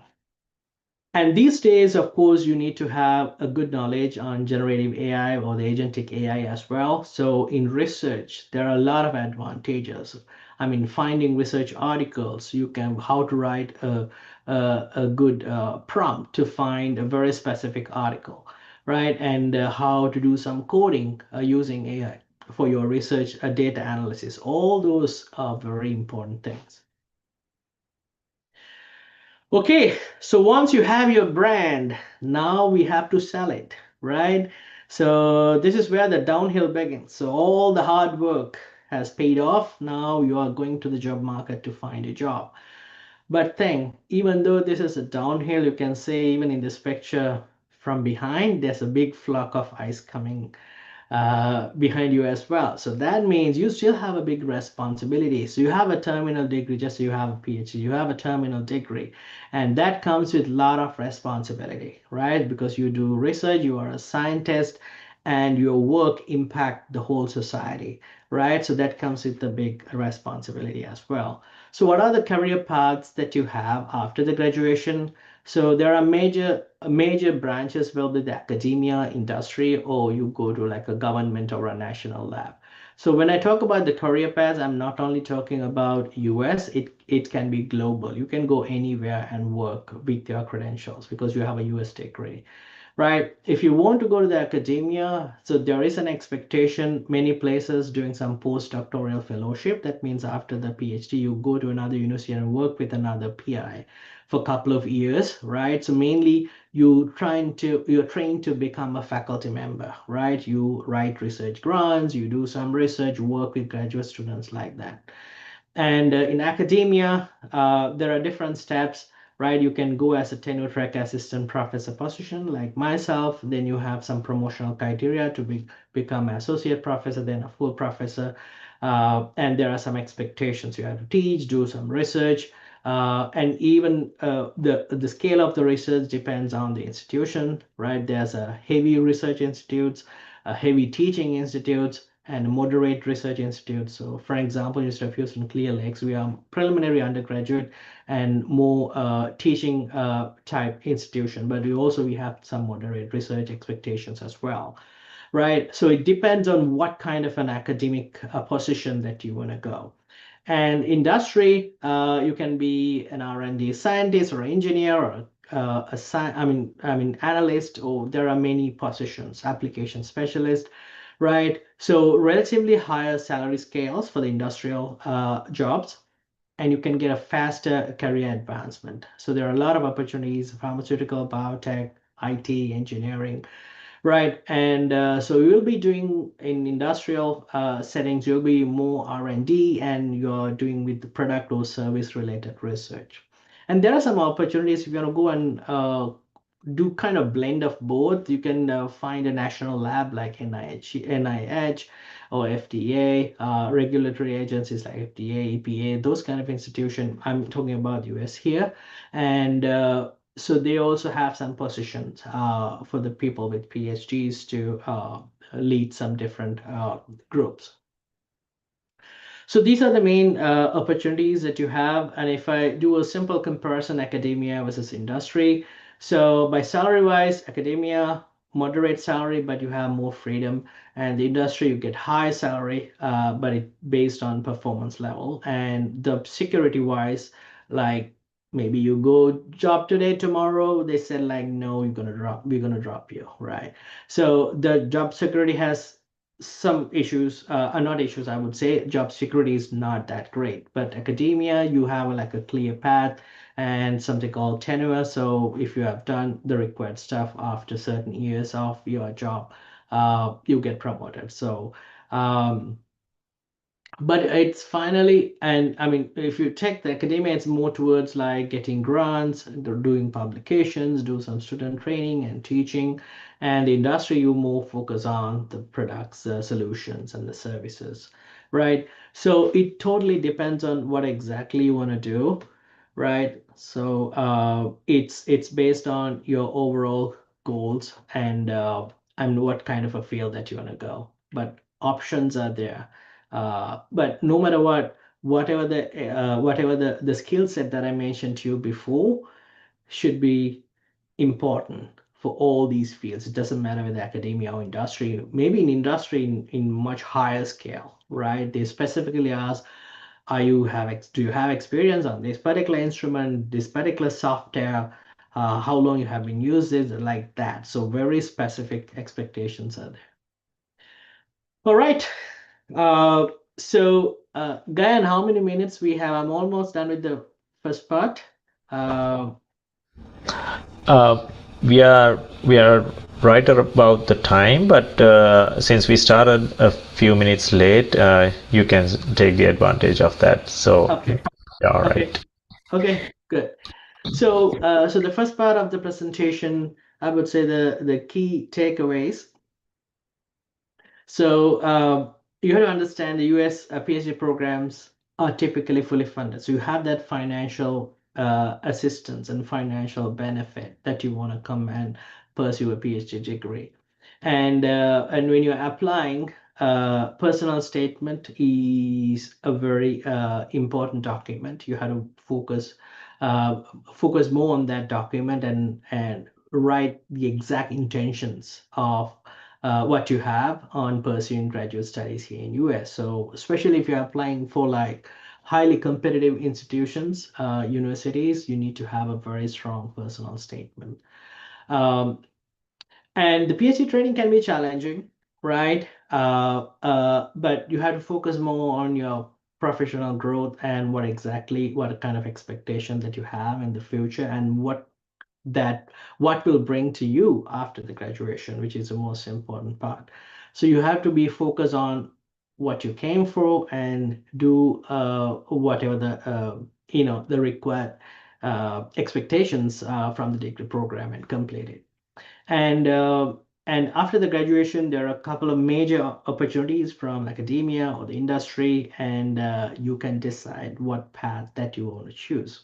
And these days, of course, you need to have a good knowledge on generative AI or the agentic AI as well. So in research, there are a lot of advantages. I mean, finding research articles, you can how to write a good prompt to find a very specific article, right? And how to do some coding using AI for your research, data analysis. All those are very important things. Okay, so once you have your brand, now we have to sell it, right? So this is where the downhill begins. So all the hard work has paid off. Now you are going to the job market to find a job. But then, even though this is a downhill, you can say even in this picture from behind, there's a big flock of ice coming behind you as well. So that means you still have a big responsibility. So you have a terminal degree, just so you have a PhD, you have a terminal degree, and that comes with a lot of responsibility, right? Because you do research, you are a scientist, and your work impact the whole society, right? So that comes with the big responsibility as well. So what are the career paths that you have after the graduation? So there are major branches will be the academia, industry, or you go to like a government or a national lab. So when I talk about the career paths, I'm not only talking about US, it can be global. You can go anywhere and work with your credentials because you have a US degree, right? If you want to go to the academia, so there is an expectation, many places doing some postdoctoral fellowship. That means after the PhD, you go to another university and work with another PI for a couple of years, right? So mainly you're trained to become a faculty member, right? You write research grants, you do some research, work with graduate students like that. And in academia, there are different steps, right? You can go as a tenure track assistant professor position like myself. Then you have some promotional criteria to become an associate professor, then a full professor. And there are some expectations. You have to teach, do some research. And even the scale of the research depends on the institution, right? There's a heavy research institutes, a heavy teaching institutes, and moderate research institutes. So for example, University of Houston Clear Lakes, we are preliminary undergraduate and more teaching type institution, but we have some moderate research expectations as well, right? So it depends on what kind of an academic position that you want to go. And industry, you can be an R&D scientist or engineer or analyst, or there are many positions, application specialist, right? So relatively higher salary scales for the industrial jobs, and you can get a faster career advancement. So there are a lot of opportunities, pharmaceutical, biotech, IT, engineering, right? And so you'll be doing in industrial settings, you'll be more R&D and you're doing with the product or service related research. And there are some opportunities if you want to go and do kind of blend of both. You can find a national lab like NIH or FDA, regulatory agencies like FDA, EPA, those kind of institution. I'm talking about US here. And so they also have some positions for the people with PhDs to lead some different groups. So these are the main opportunities that you have. And if I do a simple comparison, academia versus industry, so by salary wise, academia, moderate salary, but you have more freedom. And the industry, you get high salary, but it based on performance level. And the security wise, like maybe you go job today, tomorrow, they said like, no, we're gonna drop you, right? So the job security has some issues, are not issues, I would say. Job security is not that great, but academia, you have like a clear path and something called tenure. So if you have done the required stuff after certain years of your job, you get promoted. So but it's finally, and I mean, if you take the academia, it's more towards like getting grants, doing publications, do some student training and teaching. And the industry, you more focus on the products, the solutions, and the services, right? So it totally depends on what exactly you want to do, right? So it's based on your overall goals and what kind of a field that you want to go. But options are there. But no matter what, whatever the skill set that I mentioned to you before should be important for all these fields. It doesn't matter whether academia or industry. Maybe in industry in much higher scale, right? They specifically ask Do you have experience on this particular instrument, this particular software? How long you have been using it, like that. So very specific expectations are there. All right. Uh, Gayan, how many minutes we have? I'm almost done with the first part. Uh, Uh, we are right about the time, but since we started a few minutes late, you can take the advantage of that. So, okay. yeah, all Okay. right. Okay. Good. So the first part of the presentation, I would say the key takeaways. So you have to understand the US PhD programs are typically fully funded. So you have that financial assistance and financial benefit that you want to come and pursue a PhD degree. And when you're applying, personal statement is a very important document. You have to focus more on that document and write the exact intentions of what you have on pursuing graduate studies here in US. So especially if you're applying for like highly competitive institutions, universities, you need to have a very strong personal statement. Um, and the PhD training can be challenging, right? But you have to focus more on your professional growth and what kind of expectation that you have in the future and what will bring to you after the graduation, which is the most important part. So you have to be focused on what you came for and do whatever the required expectations from the degree program and complete it. And and after the graduation, there are a couple of major opportunities from academia or the industry, and you can decide what path that you want to choose.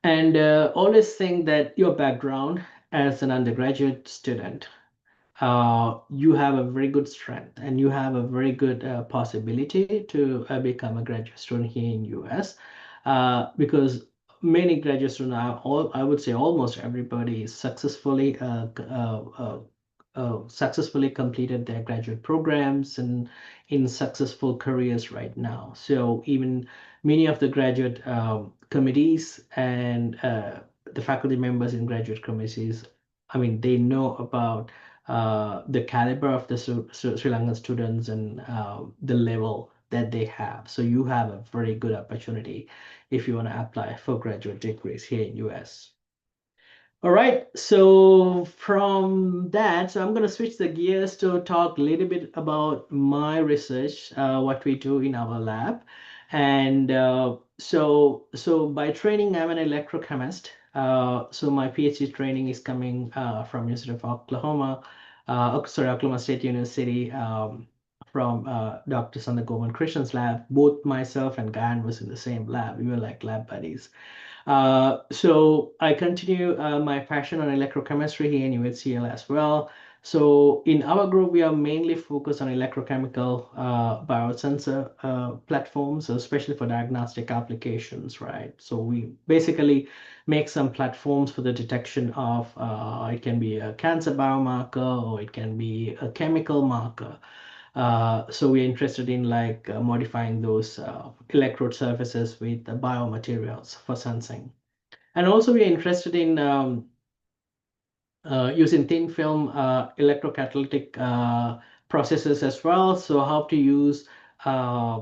And always think that your background as an undergraduate student, you have a very good strength and you have a very good possibility to become a graduate student here in US, because many graduate students are all, I would say almost everybody is successfully completed their graduate programs and in successful careers right now. So even many of the graduate committees and the faculty members in graduate committees, I mean, they know about the caliber of the Sri Lankan students and the level that they have. So you have a very good opportunity if you want to apply for graduate degrees here in US. All right, so from that, so I'm going to switch the gears to talk a little bit about my research, what we do in our lab. And so by training, I'm an electrochemist. So my PhD training is coming from University of Oklahoma, Oklahoma State University, from Dr. Sandagoman Krishnan's lab. Both myself and Gayan was in the same lab. We were like lab buddies. So I continue my passion on electrochemistry here in UHCL as well. So in our group, we are mainly focused on electrochemical biosensor platforms, especially for diagnostic applications, right? So we basically make some platforms for the detection of, it can be a cancer biomarker or it can be a chemical marker. So we're interested in like modifying those electrode surfaces with the biomaterials for sensing. And also we're interested in using thin film electrocatalytic processes as well. So how to use uh,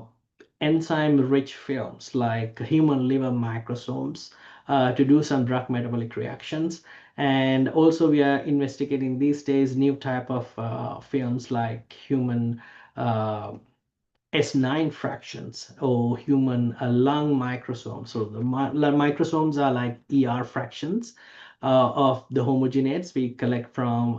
enzyme-rich films like human liver microsomes to do some drug metabolic reactions. And also we are investigating these days new type of films like human S9 fractions or human lung microsomes. So the microsomes are like ER fractions of the homogenates we collect from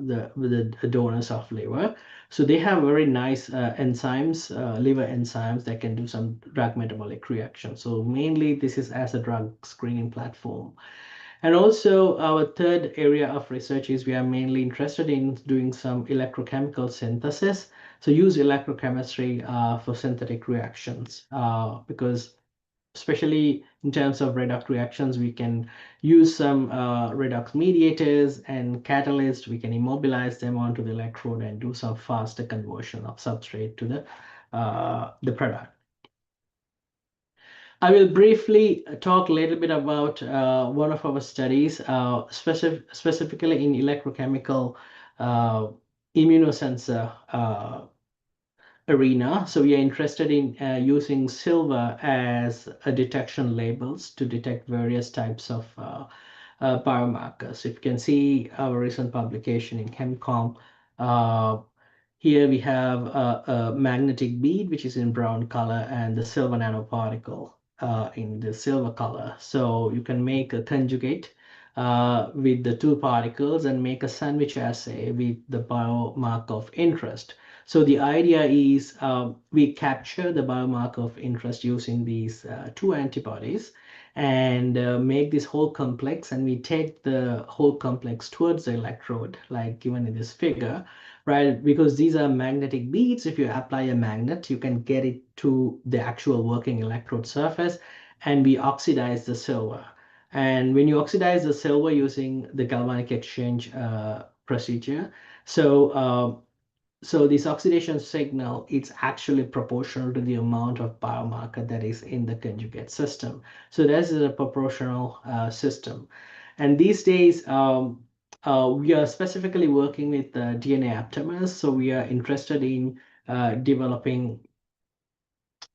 the donors of liver. So they have very nice enzymes, liver enzymes that can do some drug metabolic reactions. So mainly this is as a drug screening platform. And also our third area of research is we are mainly interested in doing some electrochemical synthesis. So use electrochemistry for synthetic reactions because especially in terms of redox reactions, we can use some redox mediators and catalysts. We can immobilize them onto the electrode and do some faster conversion of substrate to the product. I will briefly talk a little bit about one of our studies, specifically in electrochemical uh, immunosensor arena. So we are interested in using silver as a detection labels to detect various types of biomarkers. If you can see our recent publication in ChemCom, uh, here we have a magnetic bead, which is in brown color, and the silver nanoparticle in the silver color. So you can make a conjugate with the two particles and make a sandwich assay with the biomarker of interest. So the idea is we capture the biomarker of interest using these two antibodies and make this whole complex, and we take the whole complex towards the electrode, like given in this figure, right? Because these are magnetic beads. If you apply a magnet, you can get it to the actual working electrode surface, and we oxidize the silver. And when you oxidize the silver using the galvanic exchange procedure, so so this oxidation signal, it's actually proportional to the amount of biomarker that is in the conjugate system. So this is a proportional system. And these days, we are specifically working with DNA aptamers. So we are interested in developing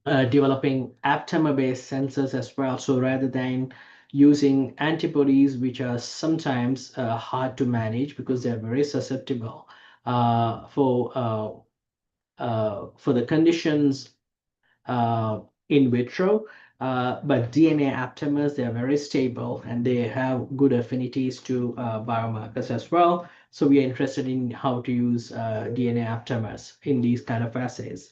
aptamer-based sensors as well. So rather than using antibodies, which are sometimes hard to manage because they're very susceptible for the conditions in vitro. But DNA aptamers, they are very stable and they have good affinities to biomarkers as well. So we are interested in how to use DNA aptamers in these kind of assays.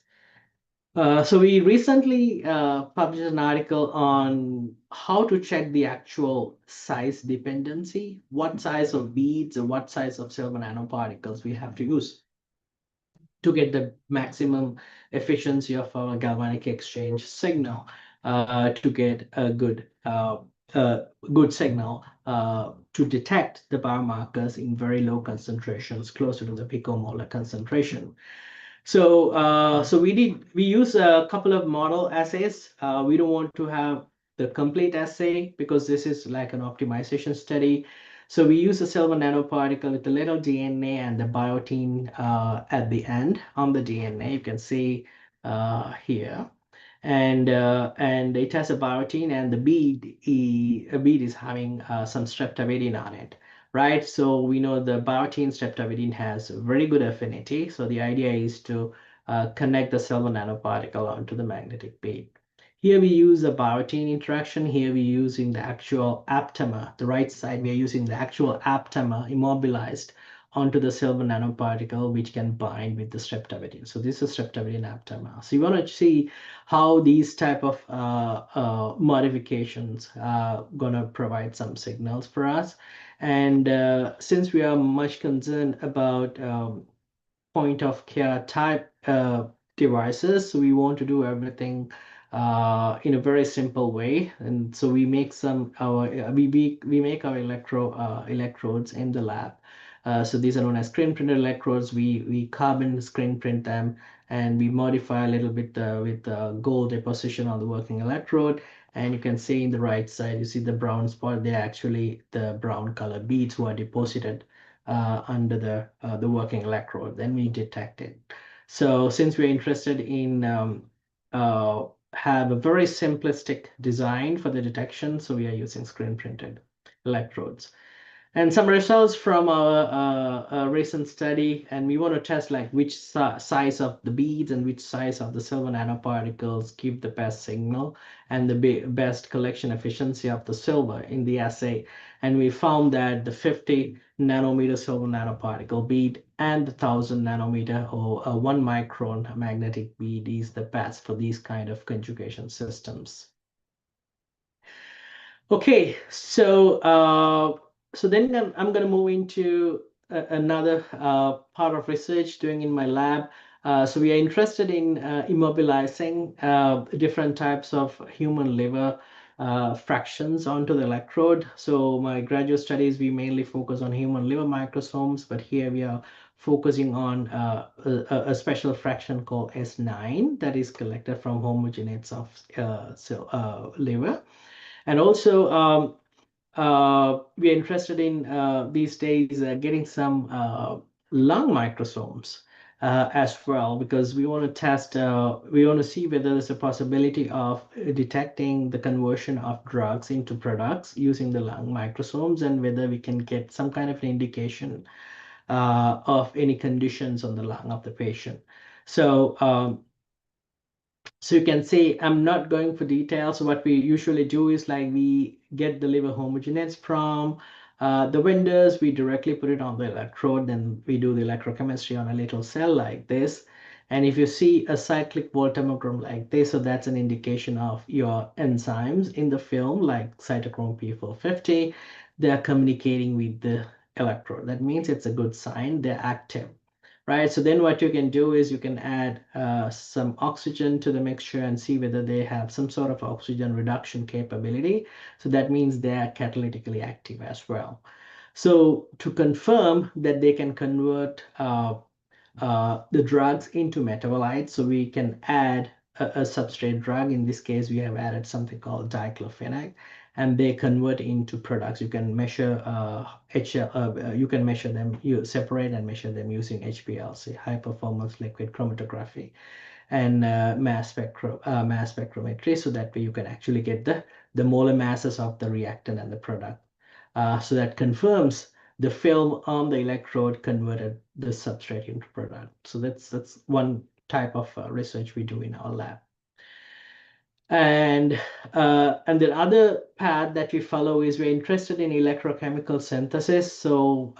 So we recently published an article on how to check the actual size dependency, what size of beads or what size of silver nanoparticles we have to use to get the maximum efficiency of our galvanic exchange signal to get a good signal to detect the biomarkers in very low concentrations, closer to the picomolar concentration. So we use a couple of model assays. We don't want to have the complete assay because this is like an optimization study. So we use a silver nanoparticle with a little DNA and the biotin at the end on the DNA. You can see here, and it has a biotin, and the a bead is having some streptavidin on it, right? So we know the biotin streptavidin has very good affinity. So the idea is to connect the silver nanoparticle onto the magnetic bead. Here we use a biotin interaction. Here we're using the actual aptamer. The right side, we are using the actual aptamer immobilized onto the silver nanoparticle, which can bind with the streptavidin. So this is streptavidin aptamer. So you want to see how these type of modifications are going to provide some signals for us. And since we are much concerned about point of care type devices, so we want to do everything in a very simple way. And so we make we make our electrodes in the lab. So these are known as screen printed electrodes. We carbon screen print them, and we modify a little bit with gold deposition on the working electrode. And you can see in the right side, you see the brown spot. They're actually the brown color beads who are deposited under the working electrode. Then we detect it. So since we're interested in have a very simplistic design for the detection, so we are using screen printed electrodes. And some results from our recent study, and we want to test like which size of the beads and which size of the silver nanoparticles give the best signal and the best collection efficiency of the silver in the assay. And we found that the 50 nanometer silver nanoparticle bead and the 1000 nanometer or 1 micron magnetic bead is the best for these kind of conjugation systems. Okay, so then I'm going to move into another part of research doing in my lab. So we are interested in immobilizing different types of human liver fractions onto the electrode. So my graduate studies, we mainly focus on human liver microsomes, but here we are focusing on a special fraction called S9 that is collected from homogenates of liver. And also we are interested in these days getting some lung microsomes as well, because we want to test, we want to see whether there's a possibility of detecting the conversion of drugs into products using the lung microsomes, and whether we can get some kind of an indication of any conditions on the lung of the patient. So so you can see I'm not going for details. So what we usually do is like we get the liver homogenates from the vendors, we directly put it on the electrode, then we do the electrochemistry on a little cell like this. And if you see a cyclic voltammogram like this, so that's an indication of your enzymes in the film, like cytochrome P450, they're communicating with the electrode. That means it's a good sign, they're active. Right, so then what you can do is you can add some oxygen to the mixture and see whether they have some sort of oxygen reduction capability. So that means they are catalytically active as well. So to confirm that they can convert the drugs into metabolites, so we can add a substrate drug. In this case, we have added something called diclofenac, and they convert into products. You can measure you can measure them, you separate and measure them using HPLC, high performance liquid chromatography, and mass spectrometry, so that way you can actually get the molar masses of the reactant and the product. So that confirms the film on the electrode converted the substrate into product. So that's one type of research we do in our lab. And the other path that we follow is we're interested in electrochemical synthesis. So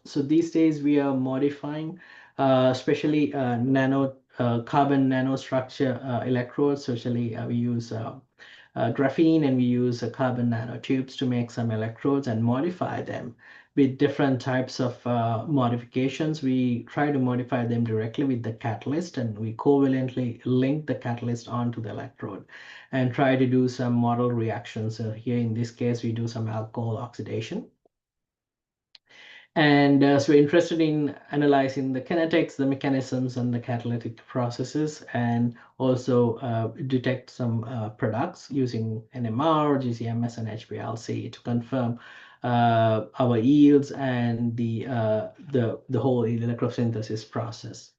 so these days we are modifying, especially carbon nanostructure electrodes. Especially we use graphene, and we use carbon nanotubes to make some electrodes and modify them with different types of modifications. We try to modify them directly with the catalyst, and we covalently link the catalyst onto the electrode and try to do some model reactions. So here in this case, we do some alcohol oxidation. And so we're interested in analyzing the kinetics, the mechanisms, and the catalytic processes, and also detect some products using NMR, GCMS, and HPLC to confirm our yields and the whole electrosynthesis process.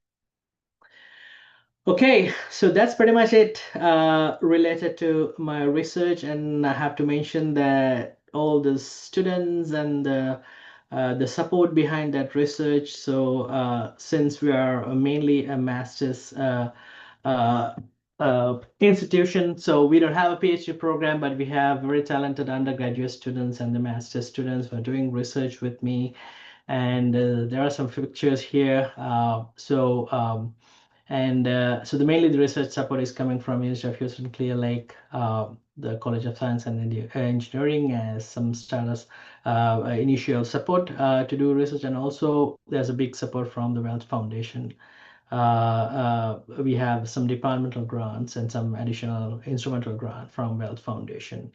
Okay, so that's pretty much it related to my research, and I have to mention that all the students and the support behind that research. So since we are mainly a master's institution, so we don't have a PhD program, but we have very talented undergraduate students and the master's students who are doing research with me. And there are some pictures here. So mainly the research support is coming from University of Houston Clear Lake, the College of Science and Engineering, as some starters initial support to do research, and also there's a big support from the Wealth Foundation. We have some departmental grants and some additional instrumental grant from Wealth Foundation.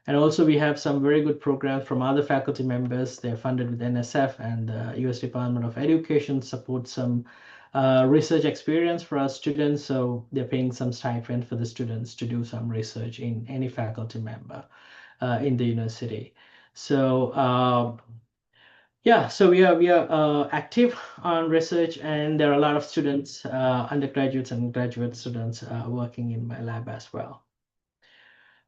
And also we have some very good programs from other faculty members. They're funded with NSF, and the US Department of Education supports some research experience for our students. So they're paying some stipend for the students to do some research in any faculty member in the university. So yeah, so we are active on research, and there are a lot of students, undergraduates and graduate students working in my lab as well.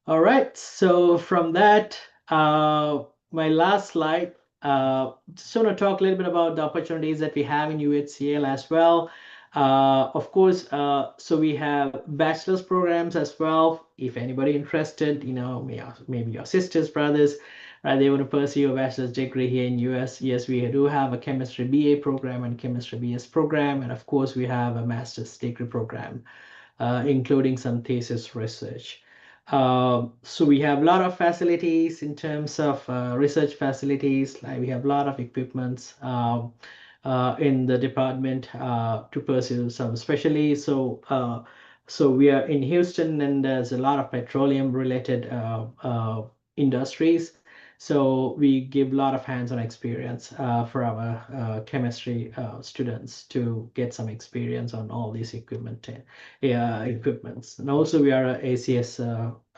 All right, so from that, my last slide, just want to talk a little bit about the opportunities that we have in UHCL as well. Of course, so we have bachelor's programs as well. If anybody interested, you know, maybe your sisters, brothers, right, they want to pursue a bachelor's degree here in US. Yes, we do have a chemistry BA program and chemistry BS program, and of course, we have a master's degree program, including some thesis research. So we have a lot of facilities in terms of research facilities. Like we have a lot of equipments in the department to pursue some, especially so So we are in Houston, and there's a lot of petroleum related industries. So we give a lot of hands-on experience for our chemistry students to get some experience on all these equipments. And also we are a ACS,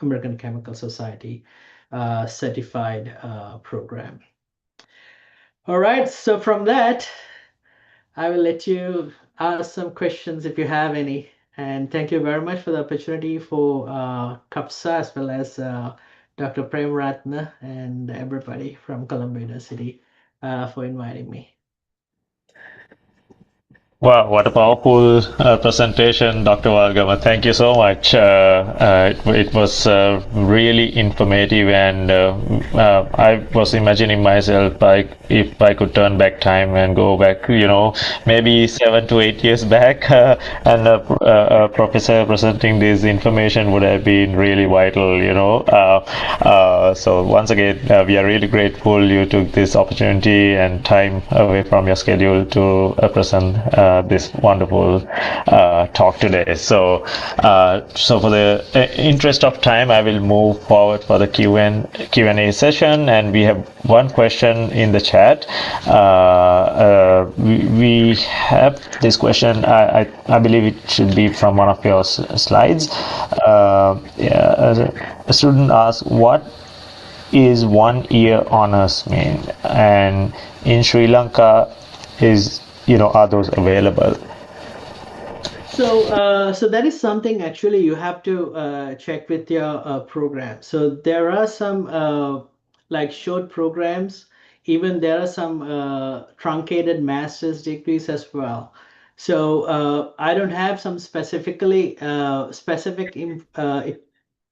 American Chemical Society certified program. All right, so from that, I will let you ask some questions if you have any. And thank you very much for the opportunity for CUFSAA as well as Dr. Prem Ratna and everybody from Columbia University for inviting me. Wow, what a powerful presentation, Dr. Walgama. Thank you so much. It was really informative, and I was imagining myself like if I could turn back time and go back, maybe 7 to 8 years back, and a professor presenting this information would have been really vital. So once again, we are really grateful you took this opportunity and time away from your schedule to present this wonderful talk today. So for the interest of time, I will move forward for the Q&A session, and we have one question in the chat. We have this question. I believe it should be from one of your slides. A student asks, what is 1 year honors mean, and in Sri Lanka are those available? So that is something actually you have to check with your program. So there are some like short programs, even there are some truncated master's degrees as well. So I don't have some specific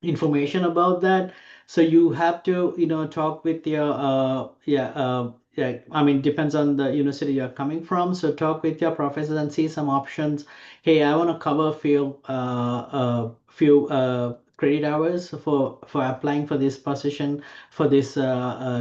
information about that. So you have to, talk with your yeah, I mean, depends on the university you're coming from. So talk with your professors and see some options. Hey, I want to cover a few credit hours for applying for this position, for this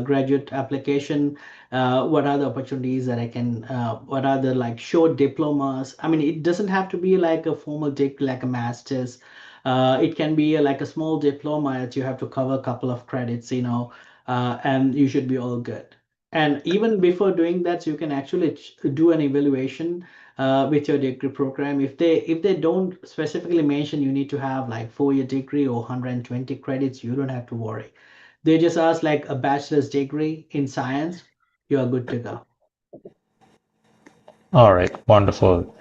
graduate application. What are the opportunities that I can? What are the like short diplomas? I mean, it doesn't have to be like a formal degree, like a master's. It can be like a small diploma that you have to cover a couple of credits, and you should be all good. And even before doing that, you can actually do an evaluation with your degree program. If they don't specifically mention you need to have like 4 year degree or 120 credits, you don't have to worry. They just ask like a bachelor's degree in science, you are good to go. All right, wonderful.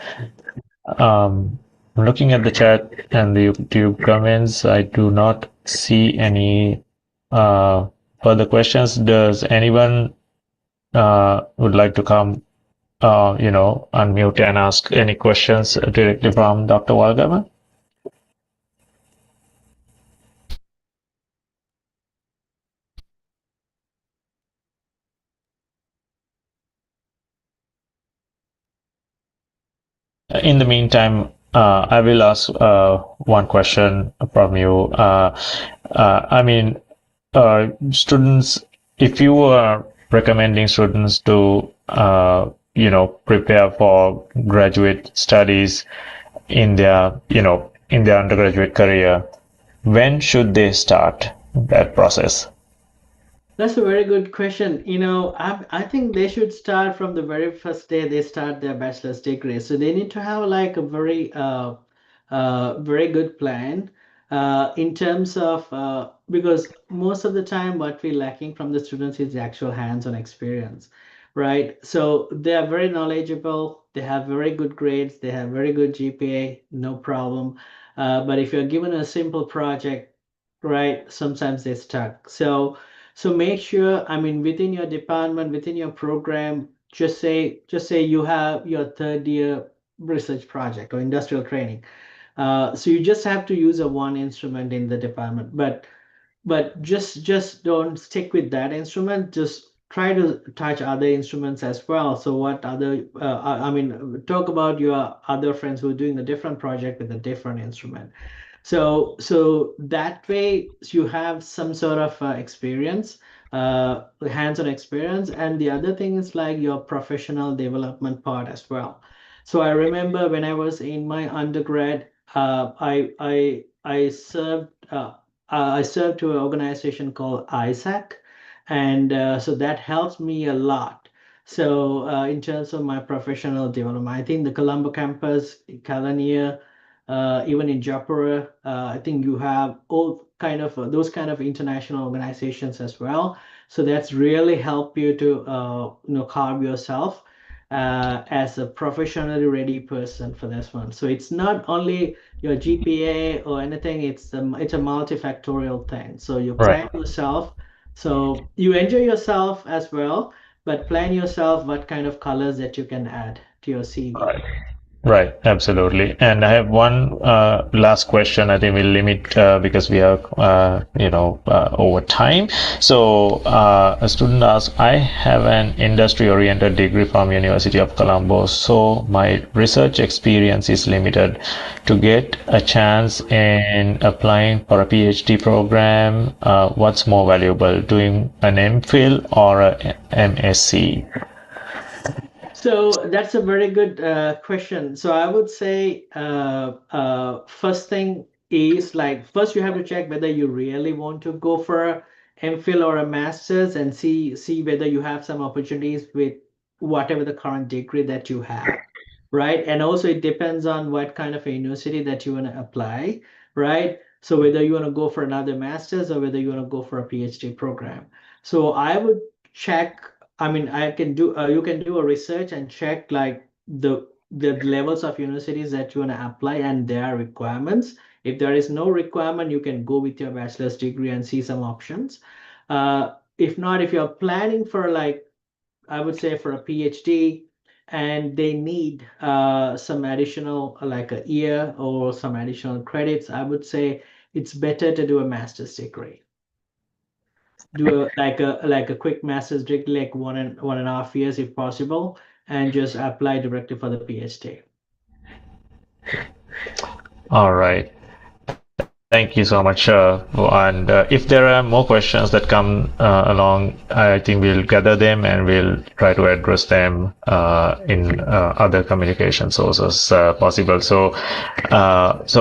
Um, Looking at the chat and the YouTube comments, I do not see any further questions. Does anyone would like to come, unmute and ask any questions directly from Dr. Walgama? In the meantime, I will ask one question from you. I mean, students, if you are recommending students to, prepare for graduate studies in their undergraduate career, when should they start that process? That's a very good question. I think they should start from the very first day they start their bachelor's degree. So they need to have like a very good plan in terms of because most of the time what we're lacking from the students is the actual hands-on experience, right? So they are very knowledgeable, they have very good grades, they have very good GPA, no problem. But if you're given a simple project, right, sometimes they're stuck. So make sure, I mean, within your department, within your program, just say you have your third year research project or industrial training. So you just have to use a one instrument in the department, but just don't stick with that instrument. Just try to touch other instruments as well. So what other I mean, talk about your other friends who are doing a different project with a different instrument. So that way you have some sort of experience, hands-on experience. And the other thing is like your professional development part as well. So I remember when I was in my undergrad, I served to an organization called ISAC, and so that helps me a lot. So in terms of my professional development, I think the Colombo campus, Kelaniya, even in Japura, I think you have all kind of those kind of international organizations as well. So that's really help you to carve yourself as a professionally ready person for this one. So it's not only your GPA or anything, it's a multifactorial thing. So you Right. plan yourself, so you enjoy yourself as well, but plan yourself what kind of colors that you can add to your CV. Right. Right, absolutely. And I have one last question. I think we'll limit because we are, over time. So a student asks, I have an industry-oriented degree from University of Colombo, so my research experience is limited. To get a chance in applying for a PhD program, what's more valuable, doing an MPhil or a MSc? So that's a very good question. So I would say first thing is like first you have to check whether you really want to go for a MPhil or a master's and see whether you have some opportunities with whatever the current degree that you have, right? And also it depends on what kind of a university that you want to apply, right? So whether you want to go for another master's or whether you want to go for a PhD program. So I would check. I mean, I can do you can do a research and check like the levels of universities that you want to apply and their requirements. If there is no requirement, you can go with your bachelor's degree and see some options. If not, if you're planning for like I would say for a PhD and they need some additional like a year or some additional credits, I would say it's better to do a master's degree. Do a quick master's degree, like 1.5 years if possible, and just apply directly for the PhD. All right. Thank you so much. And if there are more questions that come along, I think we'll gather them and we'll try to address them in other communication sources possible. So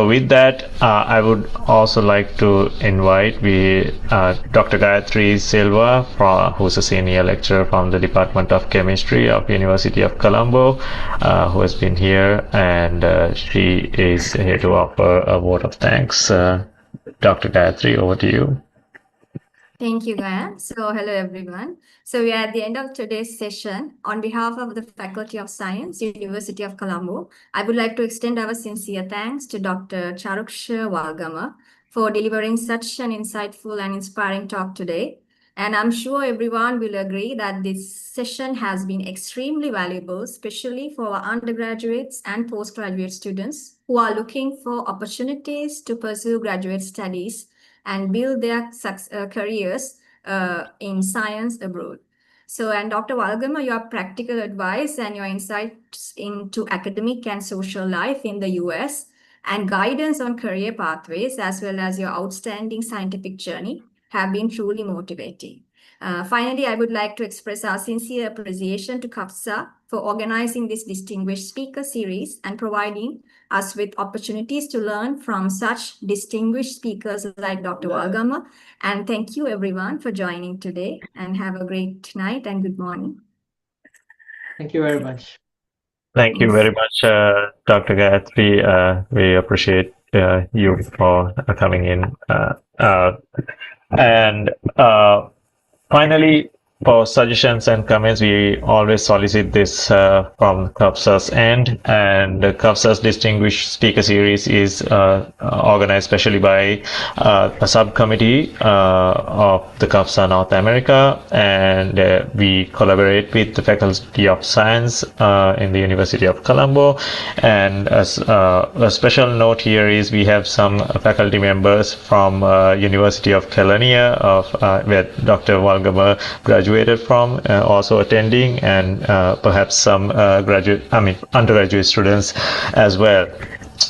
with that, I would also like to invite Dr. Gayatri Silva, who's a senior lecturer from the Department of Chemistry of University of Colombo, who has been here, and she is here to offer a vote of thanks. Dr. Gayatri, over to you. Thank you, Gayan. So hello, everyone. So we are at the end of today's session. On behalf of the Faculty of Science, University of Colombo, I would like to extend our sincere thanks to Dr. Charuksha Walgama for delivering such an insightful and inspiring talk today. And I'm sure everyone will agree that this session has been extremely valuable, especially for our undergraduates and postgraduate students who are looking for opportunities to pursue graduate studies and build their careers in science abroad. So, and Dr. Walgama, your practical advice and your insights into academic and social life in the US and guidance on career pathways, as well as your outstanding scientific journey, have been truly motivating. Finally, I would like to express our sincere appreciation to CUFSAA for organizing this distinguished speaker series and providing us with opportunities to learn from such distinguished speakers like Dr. Walgama. And thank you everyone for joining today, and have a great night and good morning. Thank you very much. Thank you very much, Dr. Gayatri. We appreciate you for coming in. And finally, for suggestions and comments, we always solicit this from CUFSAA's end, and the CUFSAA's Distinguished Speaker Series is organized specially by a subcommittee of the CUFSAA North America, and we collaborate with the Faculty of Science in the University of Colombo. And as a special note here is we have some faculty members from University of Kelaniya, where Dr. Walgama graduated from, also attending, and perhaps some undergraduate students as well.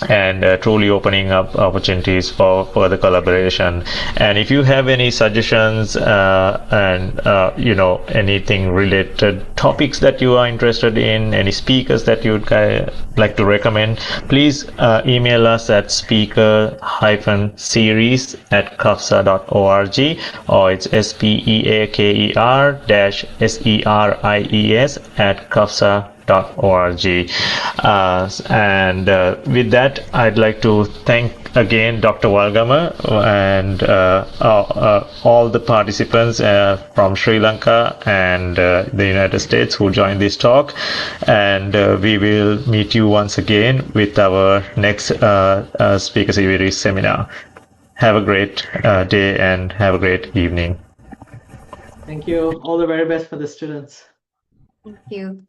and truly opening up opportunities for further collaboration. And if you have any suggestions and anything related topics that you are interested in, any speakers that you'd like to recommend, please email us at speaker-series@cufsaa.org, or it's speaker-series@cufsaa.org. And with that, I'd like to thank again Dr. Walgama and all the participants from Sri Lanka and the United States who joined this talk. And we will meet you once again with our next Speaker Series seminar. Have a great day and have a great evening. Thank you. All the very best for the students. Thank you.